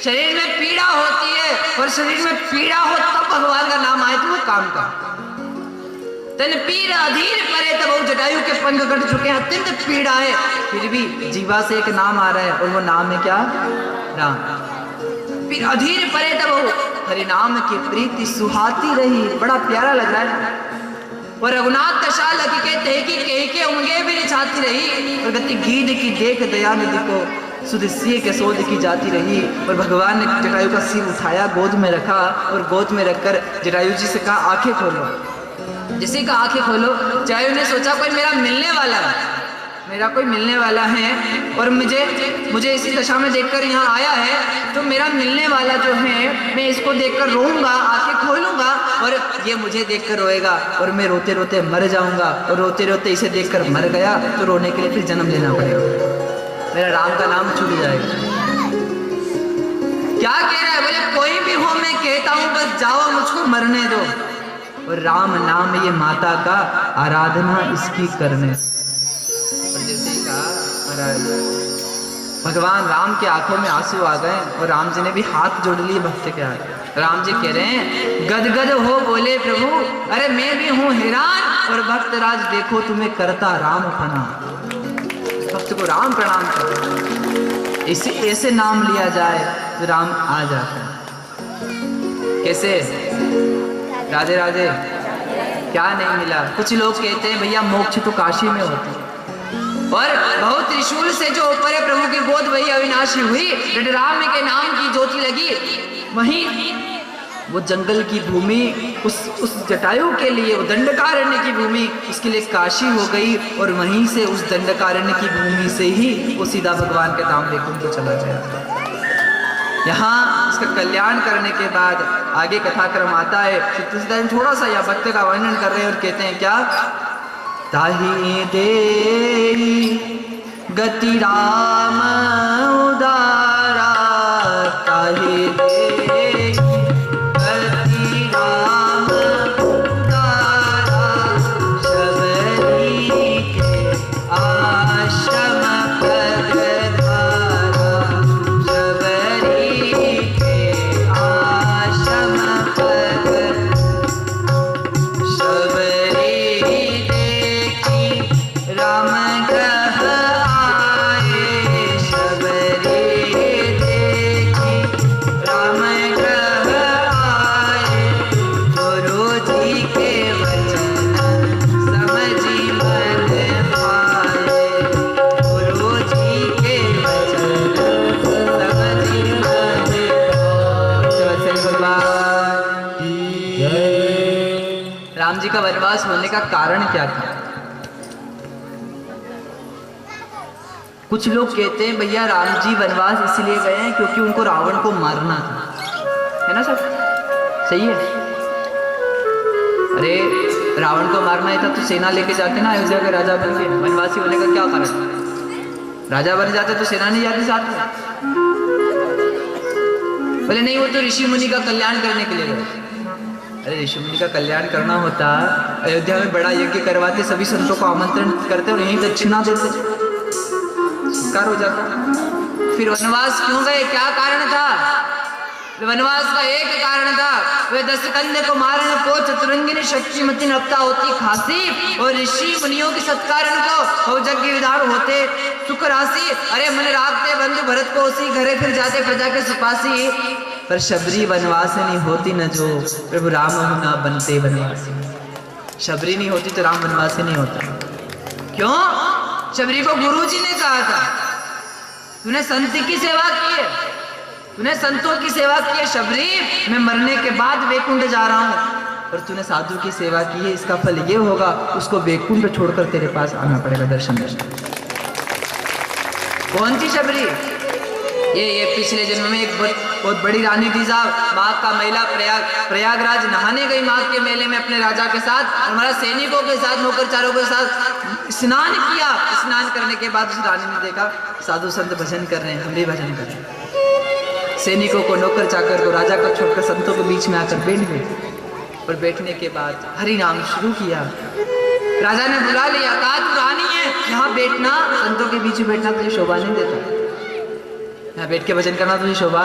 शरीर में पीड़ा होती है, और शरीर में पीड़ा हो तब भगवान का नाम आए तो वो काम का। तन पीर अधीर परे तब, जटायु के पंख कट चुके हैं, अत्यंत पीड़ा है, फिर भी जीवा से एक नाम आ रहा है, और वो नाम है क्या? राम। फिर अधीर परे तब, हरि नाम की प्रीति सुहाती रही, बड़ा प्यारा लग रहा है। और रघुनाथ दशा लग के तहकी के उंगे भी छाती रही। और गति गीध की देख दया निधि को, सुध सिए के सोध की जाती रही। और भगवान ने जटायु का सिर उठाया, गोद में रखा, और गोद में रखकर जटायु जी से कहा आंखें खोलो। जिसे का आंखें खोलो, जटायु ने सोचा कोई मेरा मिलने वाला है, मेरा कोई मिलने वाला है, और मुझे इसी दशा में देखकर यहाँ आया है, तो मेरा मिलने वाला जो है, मैं इसको देखकर रोऊंगा, आंखें खोलूंगा, और ये मुझे देखकर रोएगा, और मैं रोते रोते मर जाऊंगा, और रोते रोते इसे देखकर मर गया तो रोने के लिए फिर जन्म लेना पड़ेगा, मेरा राम का नाम छूट जाएगा। क्या कह रहा है? बोले कोई भी हो मैं कहता हूँ, बस जाओ मुझको मरने दो, और राम नाम ये माता का, आराधना इसकी करने। और जैसे ही कहा महाराज, भगवान राम के आंखों में आंसू आ गए, और राम जी ने भी हाथ जोड़ लिए भक्त के हाथ। राम जी कह रहे हैं गदगद हो बोले प्रभु, अरे मैं भी हूँ हैरान, और भक्त राज देखो तुम्हें करता राम फना। भक्त को राम प्रणाम कर, इसे ऐसे नाम लिया जाए तो राम आ जाता है। कैसे? राधे राधे। क्या नहीं मिला? कुछ लोग कहते हैं भैया मोक्ष तो काशी में होती है, और बहुत त्रिशूल से जो ऊपर है प्रभु की गोद वही अविनाशी हुई। राम के नाम की ज्योति लगी, वहीं वो जंगल की भूमि उस जटायु के लिए, वो दंडकारण्य की भूमि उसके लिए काशी हो गई, और वहीं से उस दंडकारण्य की भूमि से ही वो सीधा भगवान के धाम वैकुंठ चला गया। यहाँ इसका कल्याण करने के बाद आगे कथाक्रम आता है। तुलसीदास थोड़ा सा यह भक्त का वर्णन कर रहे हैं और कहते हैं क्या, ताहि देहि गति राम उदारा, ताहि देहि गति राम उदारा, शबरी के आश्रम पधारा, शबरी के आश्रम पधारा, शबरी देखी राम ग्रह आए, शबरी देखी राम ग्रह आए, गुरु जी के वचन समझी मन पाए, गुरु जी के वचन समझी मन पाए। भगवान की जय। राम जी का वनवास होने का कारण क्या था? कुछ लोग कहते हैं भैया राम जी वनवास इसलिए गए हैं क्योंकि उनको रावण को मारना था, है ना सब सही है? अरे रावण को मारना ही था तो सेना लेके जाते ना अयोध्या के राजा बन के, वनवासी होने का क्या कारण? राजा बन जाते तो सेना नहीं जाती साथ में? बोले नहीं, वो तो ऋषि मुनि का कल्याण करने के लिए गए। अरे ऋषि मुनि का कल्याण करना होता अयोध्या में बड़ा यज्ञ करवाते, सभी संतों को आमंत्रण करते और यहीं दक्षिणा देते, स्वीकार हो जाता। फिर वनवास क्यों गए, क्या कारण था? वनवास का एक कारण था, वे 10 कन्या को मारने को चतुरंगिनी शक्तिमती नपता होती खासी, और ऋषि मुनियों के सत्कारण को हो यज्ञ विधान होते सुख राशि। अरे मन रागते बंधु भरत को उसी घरे फिर जाते प्रजा के सिपासी, पर शबरी वनवास नहीं होती न जो प्रभु राम न बनते वनवासी। शबरी नहीं होती तो राम वनवासी नहीं होता। क्यों? शबरी को गुरुजी ने कहा था, तूने संत की सेवा की है, तूने संतों की सेवा की है शबरी, मैं मरने के बाद वैकुंठ जा रहा हूं, और तूने साधु की सेवा की है, इसका फल ये होगा, उसको वैकुंठ छोड़कर तेरे पास आना पड़ेगा दर्शन। कौन सी शबरी? ये पिछले जन्म में एक बहुत बड़ी रानी थी साहब। माघ का मेला प्रयागराज नहाने गई माघ के मेले में अपने राजा के साथ, हमारा सैनिकों के साथ, नौकर चारों के साथ स्नान किया। स्नान करने के बाद उस रानी ने देखा साधु संत भजन कर रहे हैं, हम भी भजन कर रहे हैं। सैनिकों को, नौकर चाकर को, राजा को छोड़कर संतों के बीच में आकर बैठ गए, और बैठने के बाद हरि नाम शुरू किया। राजा ने बुला लिया, कहा तू रानी है, यहाँ बैठना, संतों के बीच में बैठना तुझे शोभा नहीं देता, यहाँ बैठ के भजन करना तुझे शोभा।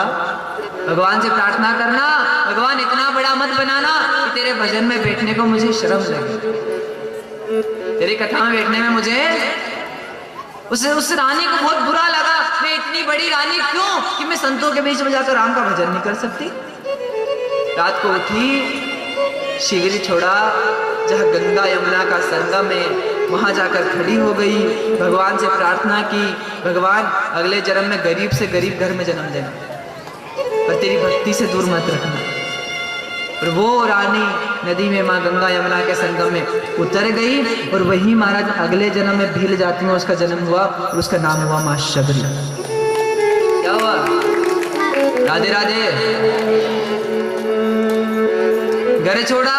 भगवान से प्रार्थना करना, भगवान इतना बड़ा मत बनाना कि तेरे भजन में बैठने को मुझे शर्म लगे, तेरी कथा में बैठने में मुझे। उस रानी को बहुत बुरा लगा, मैं इतनी बड़ी रानी क्यों कि मैं संतों के बीच में जाकर राम का भजन नहीं कर सकती। रात को उठी, शिविर छोड़ा, जहाँ गंगा यमुना का संगम है वहां जाकर खड़ी हो गई, भगवान से प्रार्थना की, भगवान अगले जन्म में गरीब से गरीब घर में जन्म देना, पर तेरी भक्ति से दूर मत रखना। और वो रानी नदी में माँ गंगा यमुना के संगम में उतर गई, और वही महाराज अगले जन्म में भील जाति में उसका जन्म हुआ, और उसका नाम हुआ माँ शबरी। क्या हुआ? राधे राधे। घर छोड़ा,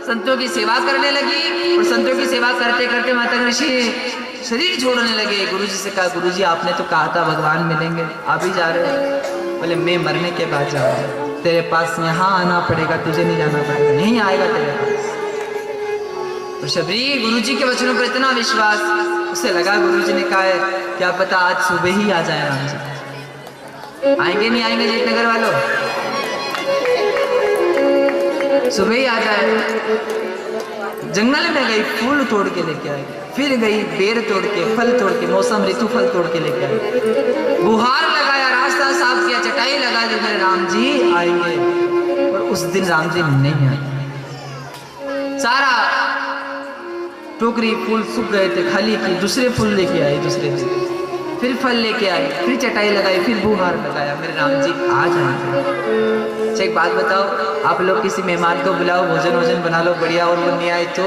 संतों की सेवा करने लगी, और संतों की सेवा करते करते माता ऋषि शरीर छोड़ने लगे। गुरुजी से कहा, गुरुजी आपने तो कहा था भगवान मिलेंगे, आप ही जा रहे हो? बोले मैं मरने के बाद जा रहा हूँ, तेरे पास यहाँ आना पड़ेगा, तुझे नहीं जाना पड़ेगा, यहीं आएगा तेरे पास। और शबरी गुरुजी के वचनों पर इतना विश्वास, उसे लगा गुरुजी ने कहा है क्या पता आज सुबह ही आ जाए राम जी। आएंगे नहीं आएंगे जेठनगर वालों? सुबह ही आ जाए। जंगल में गई, फूल तोड़ के लेके आई, फिर गई बेर तोड़ के, फल तोड़ के, मौसम ऋतु फल तोड़ के लेके आई, बुहार लगाया, रास्ता साफ किया, चटाई लगा दी, मेरे राम जी आएंगे। और उस दिन राम जी नहीं आए। सारा टोकरी फूल सूख गए थे, खाली की, दूसरे फूल लेके आई, दूसरे दिन फिर फल लेके आई, फिर चटाई लगाई, फिर बुहार लगाया, मेरे राम जी आ जाएंगे। अच्छा एक बात बताओ, आप लोग किसी मेहमान को बुलाओ, भोजन वोजन बना लो बढ़िया, और वो नहीं आए तो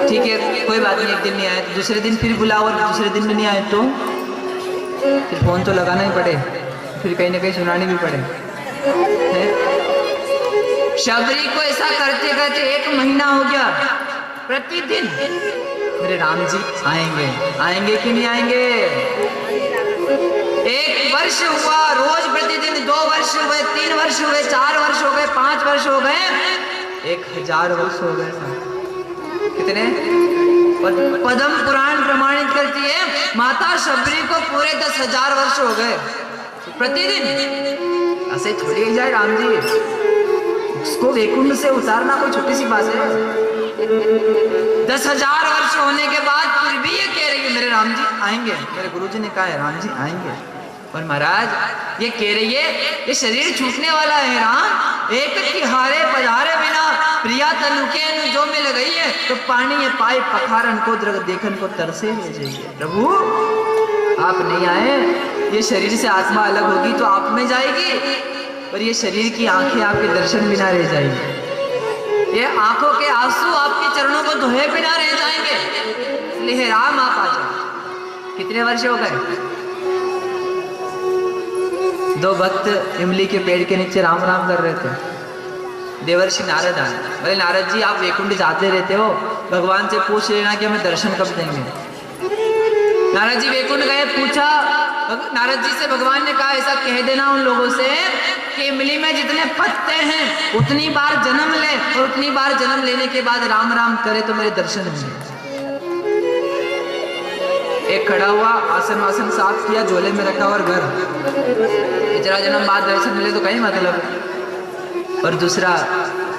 ठीक है, कोई बात नहीं, एक दिन नहीं आए तो दूसरे दिन फिर बुलाओ, और दूसरे दिन भी नहीं आए तो फिर फोन तो लगाना ही पड़े, फिर कहीं ना कहीं सुनानी भी पड़े। शबरी को ऐसा करते करते 1 महीना हो गया, प्रतिदिन मेरे राम जी आएंगे, आएंगे कि नहीं आएंगे। 1 वर्ष हुआ, रोज प्रतिदिन 2 वर्ष हुए, 3 वर्ष हुए, 4 वर्ष हो गए, 5 वर्ष हो गए, 1000 वर्ष हो गए। कितने? पद्म पुराण प्रमाणित करती है माता शबरी को पूरे 10,000 वर्ष हो गए। प्रतिदिन ऐसे थोड़ी ही जाए राम जी, उसको वैकुंठ से उतारना कोई छोटी सी बात है। 10,000 वर्ष होने के बाद फिर भी ये कह रही है मेरे राम जी आएंगे। मेरे गुरुजी ने कहा है राम जी आएंगे, और महाराज ये कह रही है ये शरीर छूटने वाला है राम, एक तिहारे पधारे बिना प्रिया तनुके जो मिल गई है, तो पानी ये पाए पखारन को द्रग देखन को तरसे ले जाइए। प्रभु आप नहीं आए, ये शरीर से आत्मा अलग होगी तो आप में जाएगी, पर ये शरीर की आंखें आपके दर्शन बिना रह जाएंगी, ये आंखों के आंसू आपके चरणों को धोए बिना रह जाएंगे, इसलिए राम आप आ जाओ। कितने वर्ष हो गए? 2 भक्त इमली के पेड़ के नीचे राम राम कर रहे थे। देवर्षि नारद आए, बोले नारद जी आप वैकुंठ जाते रहते हो, भगवान से पूछ लेना कि हमें दर्शन कब देंगे। नारद जी वैकुंठ गए, पूछा नारद जी से, भगवान ने कहा ऐसा कह देना उन लोगों से कि इमली में जितने पत्ते हैं उतनी बार जन्म ले, और उतनी बार जन्म लेने के बाद राम राम करे तो मेरे दर्शन मिले। एक खड़ा हुआ, आसन वासन साफ किया, झोले में रखा और घर, इतना जन्म बाद दर्शन मिले तो कहीं मतलब। और दूसरा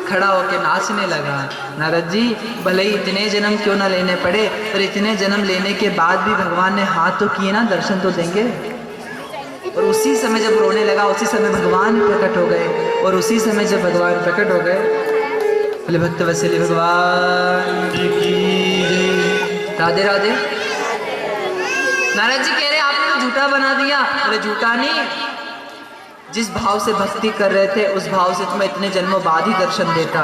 खड़ा होके नाचने लगा, नारद जी भले ही इतने जन्म क्यों ना लेने पड़े, पर इतने जन्म लेने के बाद भी भगवान ने हाथ तो किए ना, दर्शन तो देंगे। और उसी समय जब रोने लगा, उसी समय भगवान प्रकट हो गए, और उसी समय जब भगवान प्रकट हो गए, बोले भक्त वत्सल भगवान की राधे राधे। नारद जी कह रहे आपने तो झूठा बना दिया। बोले झूठा नहीं, जिस भाव से भक्ति कर रहे थे उस भाव से तुम्हें इतने जन्मों बाद ही दर्शन देता,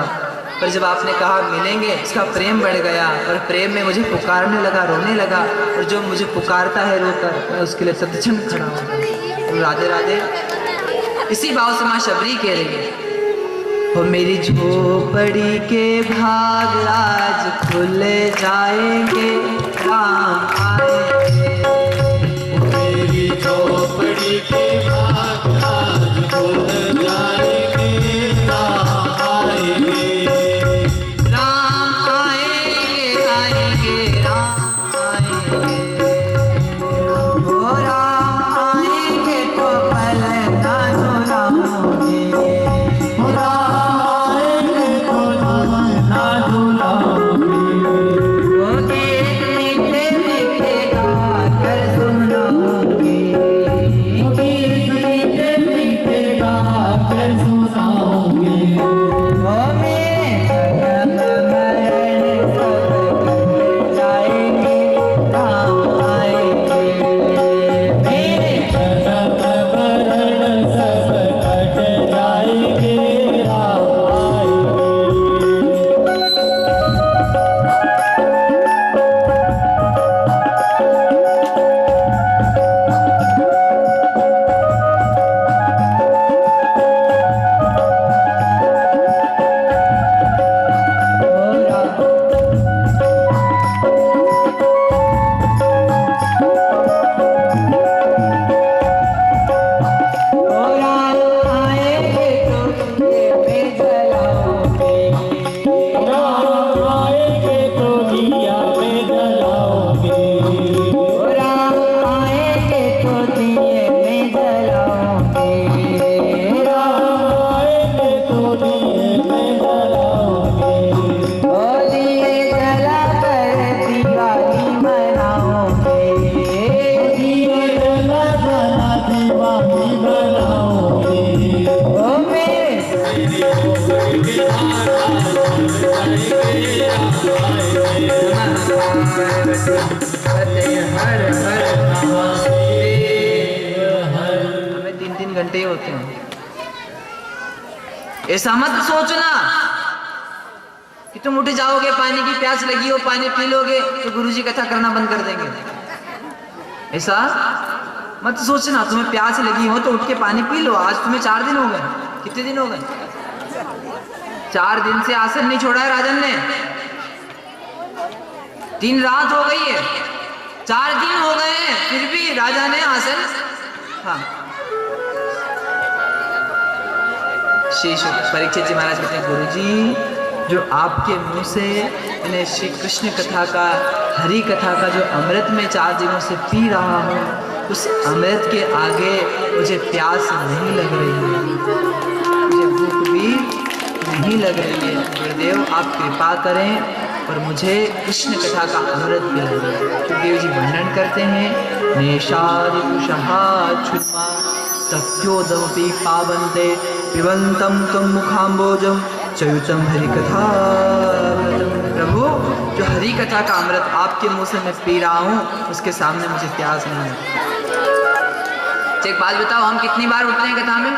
पर जब आपने कहा मिलेंगे, इसका प्रेम बढ़ गया, और प्रेम में मुझे पुकारने लगा, रोने लगा, और जो मुझे पुकारता है रोकर, मैं उसके लिए तत्क्षण खड़ा हूँ। राधे राधे। इसी भाव से माँ शबरी कह रही है, हो मेरी झोपड़ी के भाग आज खुल जाएंगे, राम आएंगे। मेरी झोपड़ी के भाग आज खुल जाएंगे, राम आएंगे। राम आएंगे, आएंगे, राम आएंगे। ओ राम आएंगे तो पल ना झुलाओगे, राम आएंगे तो ना झुलाओगे। ओ गीत मीठे मीठे गाकर सुनाओगे, गीत मीठे मीठे गाकर सुनाओगे। ओ मेरे भगवान सब जाएंगे, राम आएंगे। मेरे सब भरण सब कट जाएंगे, राम आएंगे। राम आएंगे तो दिया में जलाओगे। राम आएंगे तो दिए में जलाओगे। दिए जला जला दीवानी बनाओगे। मेरी झोपड़ी के भाग आज खुल जाएंगे, राम आएंगे। हर हर महादेव। घंटे ही होते हैं। ऐसा मत सोचना कि तुम उठ जाओगे, पानी की प्यास लगी हो, पानी पी लोगे तो गुरुजी कथा करना बंद कर देंगे। ऐसा मत सोचना। तुम्हें प्यास लगी हो तो उठ के पानी पी लो। आज तुम्हें 4 दिन हो गए। कितने दिन हो गए? 4 दिन से आसन नहीं छोड़ा है राजन ने। 3 रात हो गई है, 4 दिन हो गए हैं, फिर भी राजा ने आसन। हाँ, श्री परीक्षित जी महाराज कहते हैं, गुरुजी जो आपके मुंह से मैंने श्री कृष्ण कथा का, हरि कथा का जो अमृत में 4 दिनों से पी रहा हूँ, उस अमृत के आगे मुझे प्यास नहीं लग रही है, मुझे भूख भी नहीं लग रही है। गुरुदेव आप कृपा करें और मुझे कृष्ण कथा का अमृत पिलाइए। सुखदेव जी वर्णन करते हैं, नेशादि कुशहा छुन्मा तप्योदमपि पावन्ते पिबन्तं त्वं मुखाम्बोजं चयुतं हरि कथा। प्रभु जो हरि कथा का अमृत आपके मुंह से मैं पी रहा हूँ, उसके सामने मुझे प्यास नहीं है। एक बात बताओ, हम कितनी बार उठते हैं कथा में?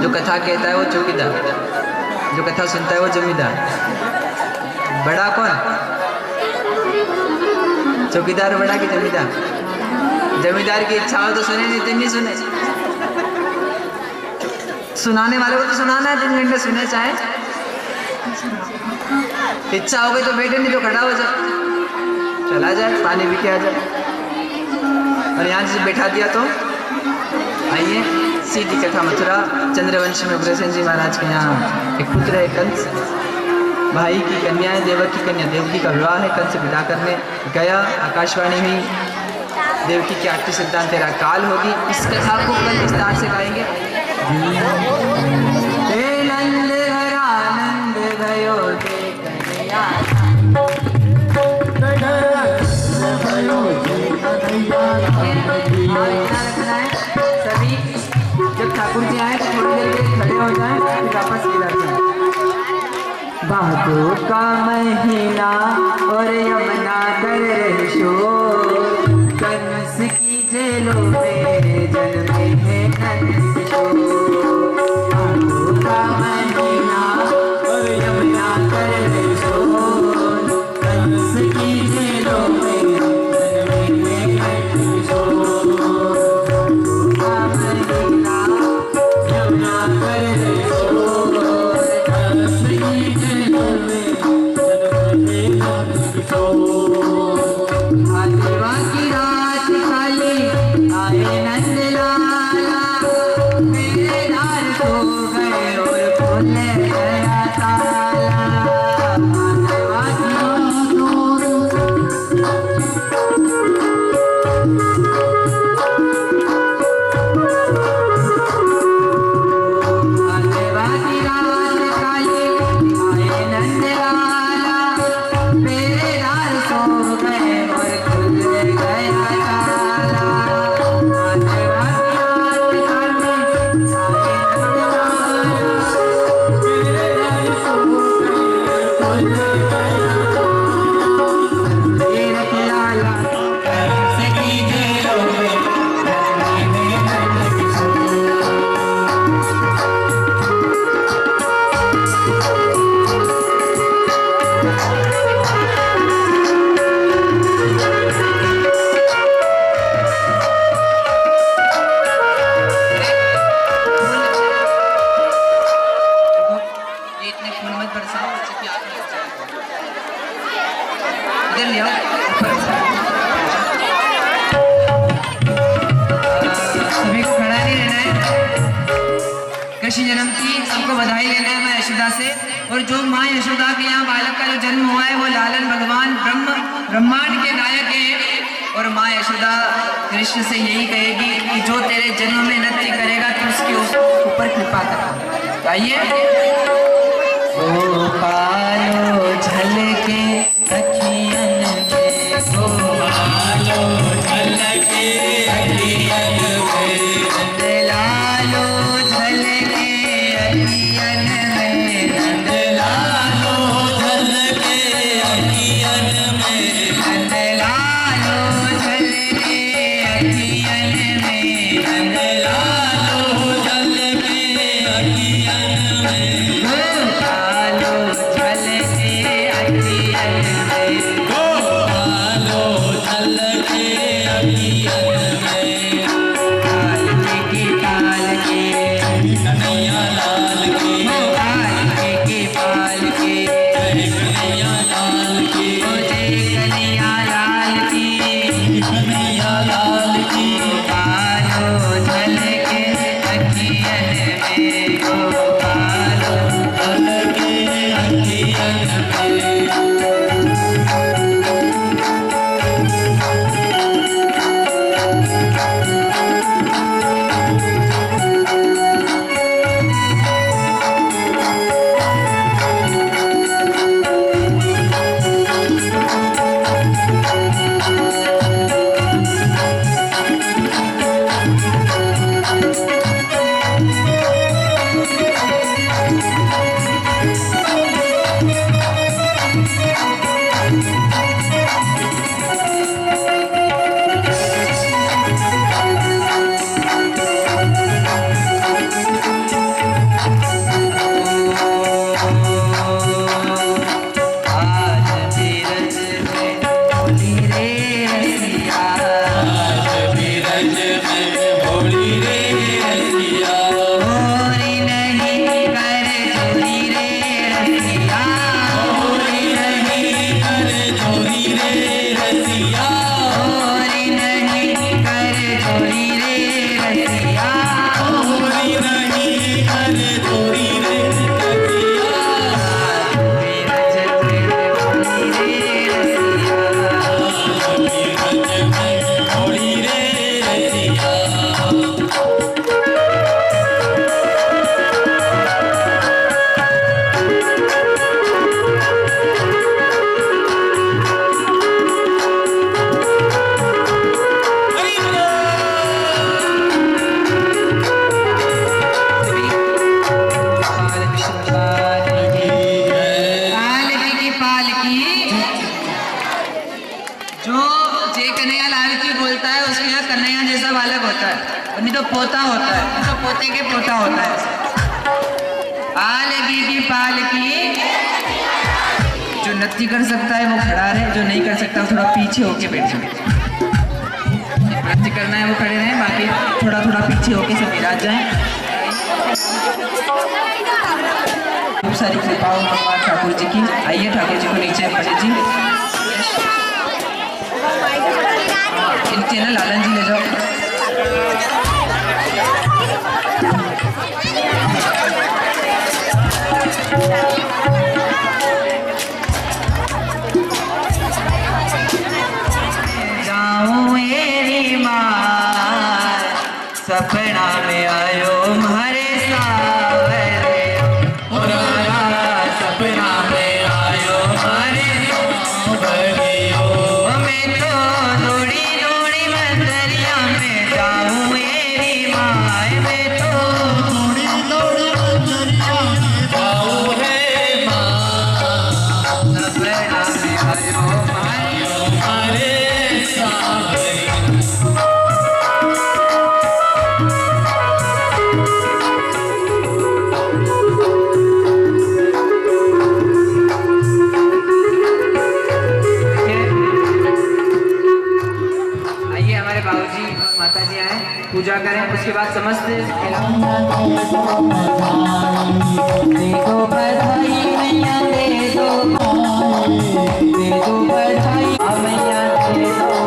जो कथा कहता है वो चौकीदार, जो कथा सुनता है वो जमींदार। बड़ा कौन? चौकीदार बड़ा कि जमींदार? जमींदार की इच्छा हो तो सुने, नहीं सुने। सुनाने वाले को तो सुनाना है, 3 घंटे सुने चाहे। इच्छा हो गई तो बैठे, नहीं तो खड़ा हो जाए, चला जाए, पानी पी के आ जाए। और यहाँ से बैठा दिया तो आइए सीधी कथा। मथुरा चंद्रवंश में उग्रसेन जी महाराज के यहाँ एक पुत्र है कंस, भाई की कन्या है, देवकी की कन्या देवकी का विवाह है। कंस विदा करने गया, आकाशवाणी हुई, देवकी की 8 सिद्धांत तेरा काल होगी। इस कथा को कल विस्तार से गाएंगे। नंद आनंद भयो सभी जब ठाकुर जी आए तो थोड़ी देर के खड़े हो जाए, फिर वापस ले जाते हैं। भादो का महीना और यमुना कर रही शोर, कंस की जेलों में जन्मे हैं कंस किशोर। भादो का महीना और यमुना कर रही शोर, कंस की जेलों में जन्मे हैं कंस किशोर। भादो का महीना यमुना कर रही शोर, कंस की जेलों में जन्मे हैं कंस किशोर। आदिवा की रात काली आए नंद लाला, मेरे द्वार सो गए और खोल गया ताला। आदिवा की आदिवा की रात काली आए नंद लाला, मेरे द्वार सो गए और खुल गया ताला। आदिवा की रात काली आए नंद लाला, मेरे द्वार सो गए और खुल गया ताला। तीरथ लाला कंस की जेलों में जन्मे हैं कंस किशोर। ये इतने फूल मत बरसाओ, बच्चे की आँख लग जाएगी। इधर ले आओ। सभी को खड़ा नहीं रहना है। कृष्ण जन्म की सबको बधाई लेना है माँ यशोदा से। और जो माँ यशोदा के यहाँ बालक का जो जन्म हुआ है वो लालन भगवान ब्रह्मांड के नायक है। और माँ यशोदा कृष्ण से यही कहेगी कि जो तेरे जन्म में नृत्य करेगा तो उसके ऊपर कृपा कर। आइए। गोपालो झलके अखियन में, गोपालो झलके अखियन में, नंदलालो झलके अखियन में, नंदलालो झलके अखियन में, नंदलालो नहीं तो पोता होता है, नहीं तो पोते के पोता होता है। आलगी की पालकी, जो नृत्य कर सकता है वो खड़ा रहे, जो नहीं कर सकता वो थोड़ा पीछे होके बैठ जाए। नृत्य करना है वो खड़े रहें, बाकी थोड़ा थोड़ा पीछे होके सब विराज जाएं। खूब सारी कृपाओं भगवान ठाकुर जी की। आइए ठाकुर जी को नीचे पंडित जी, इनके ना लालन जी ले जाओ। जाऊं मेरी माँ, सपना में आयो मारे सावरे, सपना में आयो मारे सावरे। मैं तो दौड़ी दौड़ी मंदिरिया में जाऊं मेरी माँ, मैं तो दौड़ी दौड़ी मंदिरिया में जाऊं रे माँ, सपना में आयो मारे सावरे। माता जी आए, पूजा करें, उसके बाद समस्त देखो बधाई मैया दे दो, दे दो बधाई मैया दे दो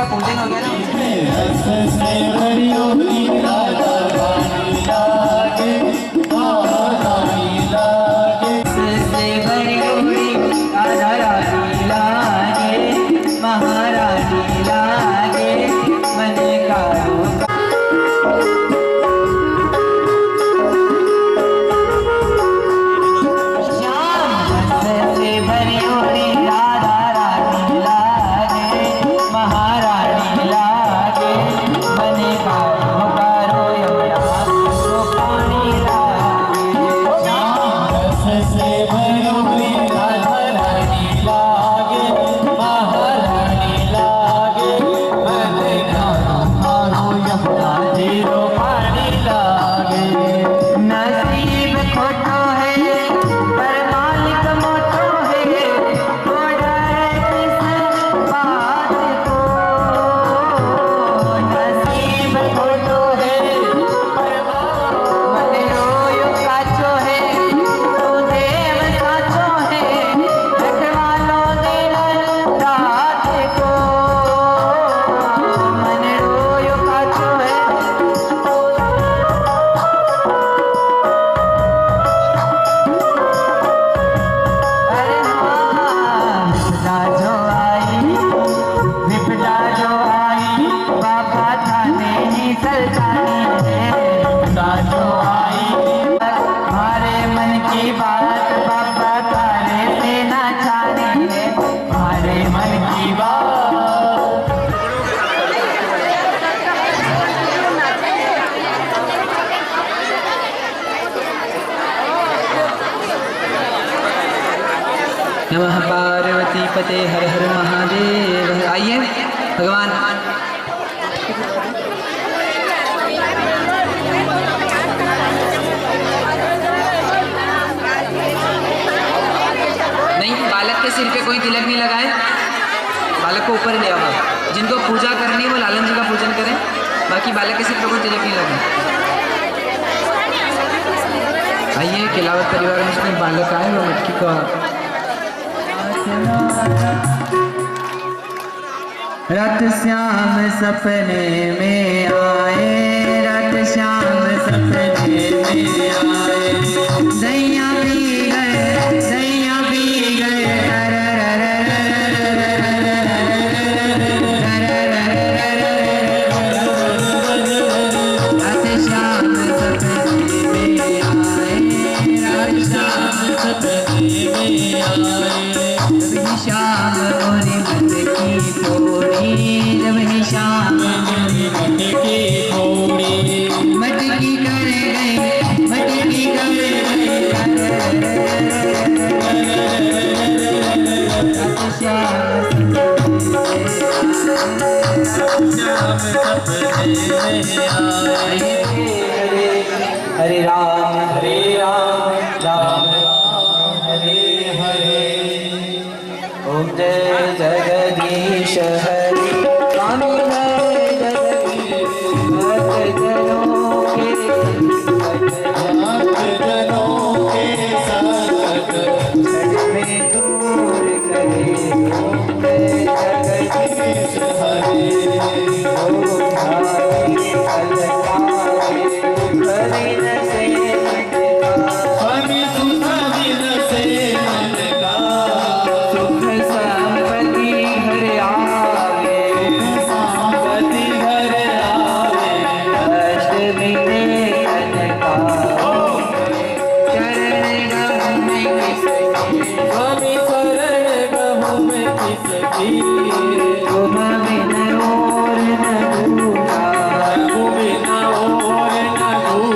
पूजन हो गया ना। महारानी लागे मन का नमः पार्वती पते हर हर महादेव। आइए भगवान नहीं, बालक के सिर पे कोई तिलक नहीं लगाए, बालक को ऊपर ले आओ। जिनको पूजा करनी है वो लालन जी का पूजन करें, बाकी बालक के सिर पे कोई तिलक नहीं लगाए। आइए खिलावत परिवार में इसमें बालक आए वो मटकी को रत श्याम सपने में आए, रत श्याम सपने में आए। दैया भी गए, दैया भी गए, रत श्याम सपने में आए, रत श्याम सपने में आए। श्याम और मत की थोड़ी जब है श्याम मत की थोड़ी मटकी कर गए मटकी कर हरे राम राम हरे हरे ओम जय जगदीश हरे स्वामी जय जगदीश भक्तजनों के संकट में दूर करे ओम जय जगदीश हरे ओम हरे अलकारे करिन से सुख संपत्ति घर आवे कष्ट मिले कनका चरण गहु में किसकी तुम बिन और न तुम पूरण तुम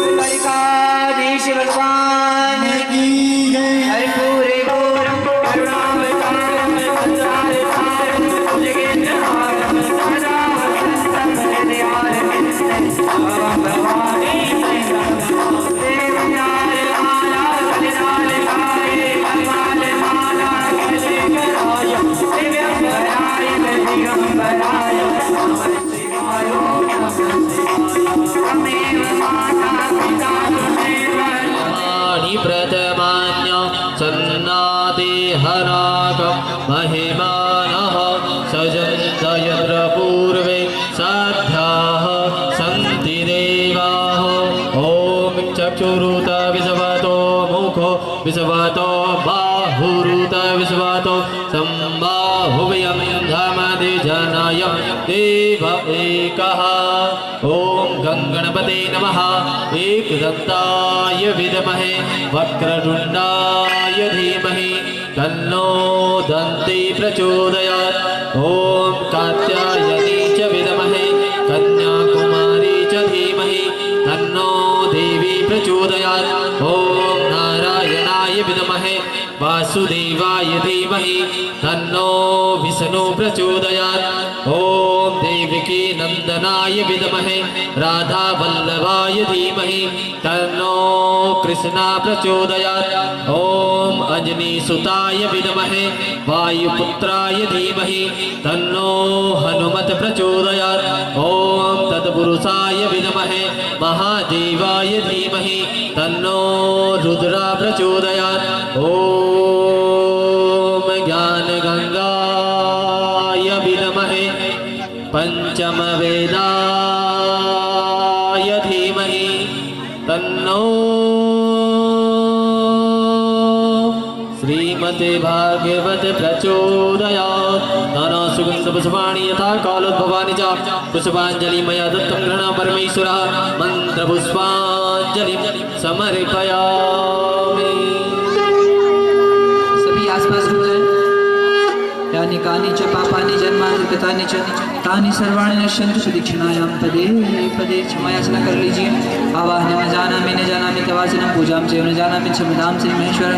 द्वारिकाधीश भगवान की हरि पूरे गौरम करुणावतारम संसारसारम जगन्नाथम सदा वसंतम हृदयारविंदम भवं भवानी देवयार माला कलिनाल गाये कमाल माला कलिकराय दिव्यंबराय दिगंबराय नमः शिवाय नमः शिवाय माता पिता प्रथमान्य सन्नाति हराकं महिमानः यजन्त यत्र पूर्वे साध्याः सन्ति देवाः। ॐ चक्षुरुत विश्वतो मुखो विश्वतो बाहुरुत विश्वतो सम्बाहुवयं धमधिजनय देव एकः। ॐ गङ्गणपते नमः। एकदन्ताय विद्महे वक्रतुण्डाय धीमहि तन्नो दन्ती प्रचोदयात्। ॐ कात्यायनी च विद्महे कन्याकुमारी च धीमहि तन्नो देवी प्रचोदयात्। ॐ नारायणाय विद्महे वासुदेवाय धीमहि तन्नो विष्णु प्रचोदयात्। ॐ देवकी नंदनाय विद्महे राधा वल्लभाय धीमहि तन्नो कृष्णा प्रचोदयात्। ॐ अंजनी सुताय विद्महे वायुपुत्राय धीमहि तन्नो हनुमत प्रचोदयात्। ॐ तत्पुरुषाय विद्महे महादेवाय धीमहि तन्नो रुद्रा प्रचोदयात्। ॐ ज्ञानगङ्गाय विद्महे पंचमवेदाय धीमहि तन्नो श्रीमते भागवत प्रचोदयात्। नाना सुगंध पुष्पाणि यथा कालोद्भवानि च पुष्पाञ्जलि मया दत्तं गृह्ण परमेश्वरः। मंत्र पुष्पाञ्जलि समर्पयामि। सभी आसपास हो जाए। यानि कानि च पापानि जन्मानि कृतानि च तानि सर्वाणि नश्यन्तु सुदीक्षिणायां पदे पदे। क्षमा याचना कर लीजिए। आवाहने न जानामि तवाचनं पूजां च न जानामि क्षमतां श्री महेश्वर।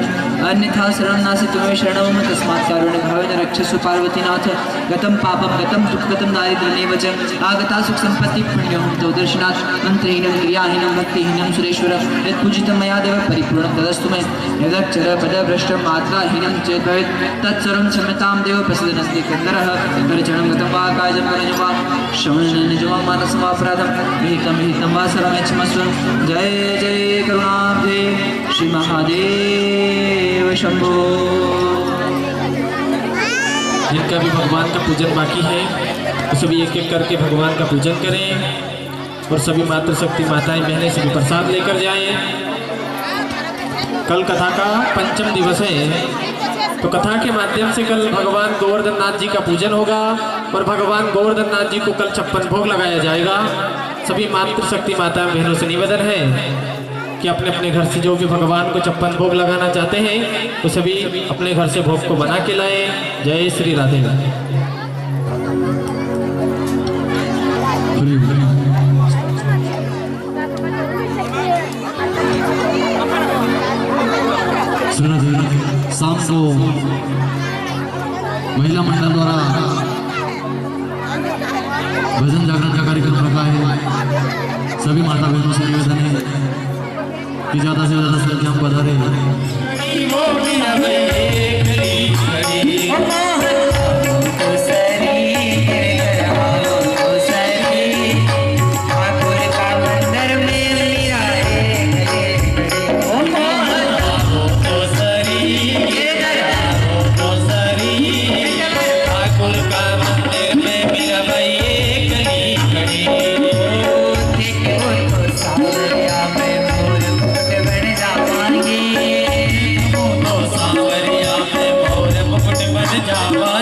अन्यथा शरणं नास्ति त्वमेव शरणं मम तस्मात् कारुण्यभावेन रक्षस्व पार्वतीनाथ। गतं पापं गतं दुःखं गतं दारिद्र्यमेव च आगता सुख संपत्ति पुण्यं तव दर्शनात्। मंत्रहीनं क्रियाहीनं भक्तिहीनं सुरेश्वर यत्पूजितं मया देव परिपूर्णं तदस्तु मे। यदक्षर पदभ्रष्टं मात्राहीनं चेत् भवेत् तत्सर्वं क्षम्यतां देव प्रसीदनस्ति कन्दरः। परिचरणं गतं वा कायजं वरजं वा श्रवणेन च वा मानसं वा अपराधं विहितं वा सर्वं क्षमस्व। जय जय करुणाब्धे श्री महादेव शंभो। जिनका भी भगवान का पूजन बाकी है वो सभी एक एक करके भगवान का पूजन करें और सभी मातृशक्ति माताएं बहनें सभी प्रसाद लेकर जाएं। कल कथा का पंचम दिवस है तो कथा के माध्यम से कल भगवान गोवर्धन नाथ जी का पूजन होगा और भगवान गोवर्धन नाथ जी को कल 56 भोग लगाया जाएगा। सभी मातृशक्ति माता बहनों से निवेदन है कि अपने अपने घर से जो भी भगवान को 56 भोग लगाना चाहते हैं वो सभी अपने घर से भोग को बना के लाए। जय श्री राधे। शाम को महिला मंडल द्वारा भजन जागरण का कार्यक्रम रखा है। सभी माता बहनों से निवेदन है कि ज़्यादा से ज़्यादा संख्या में पधारे। जावा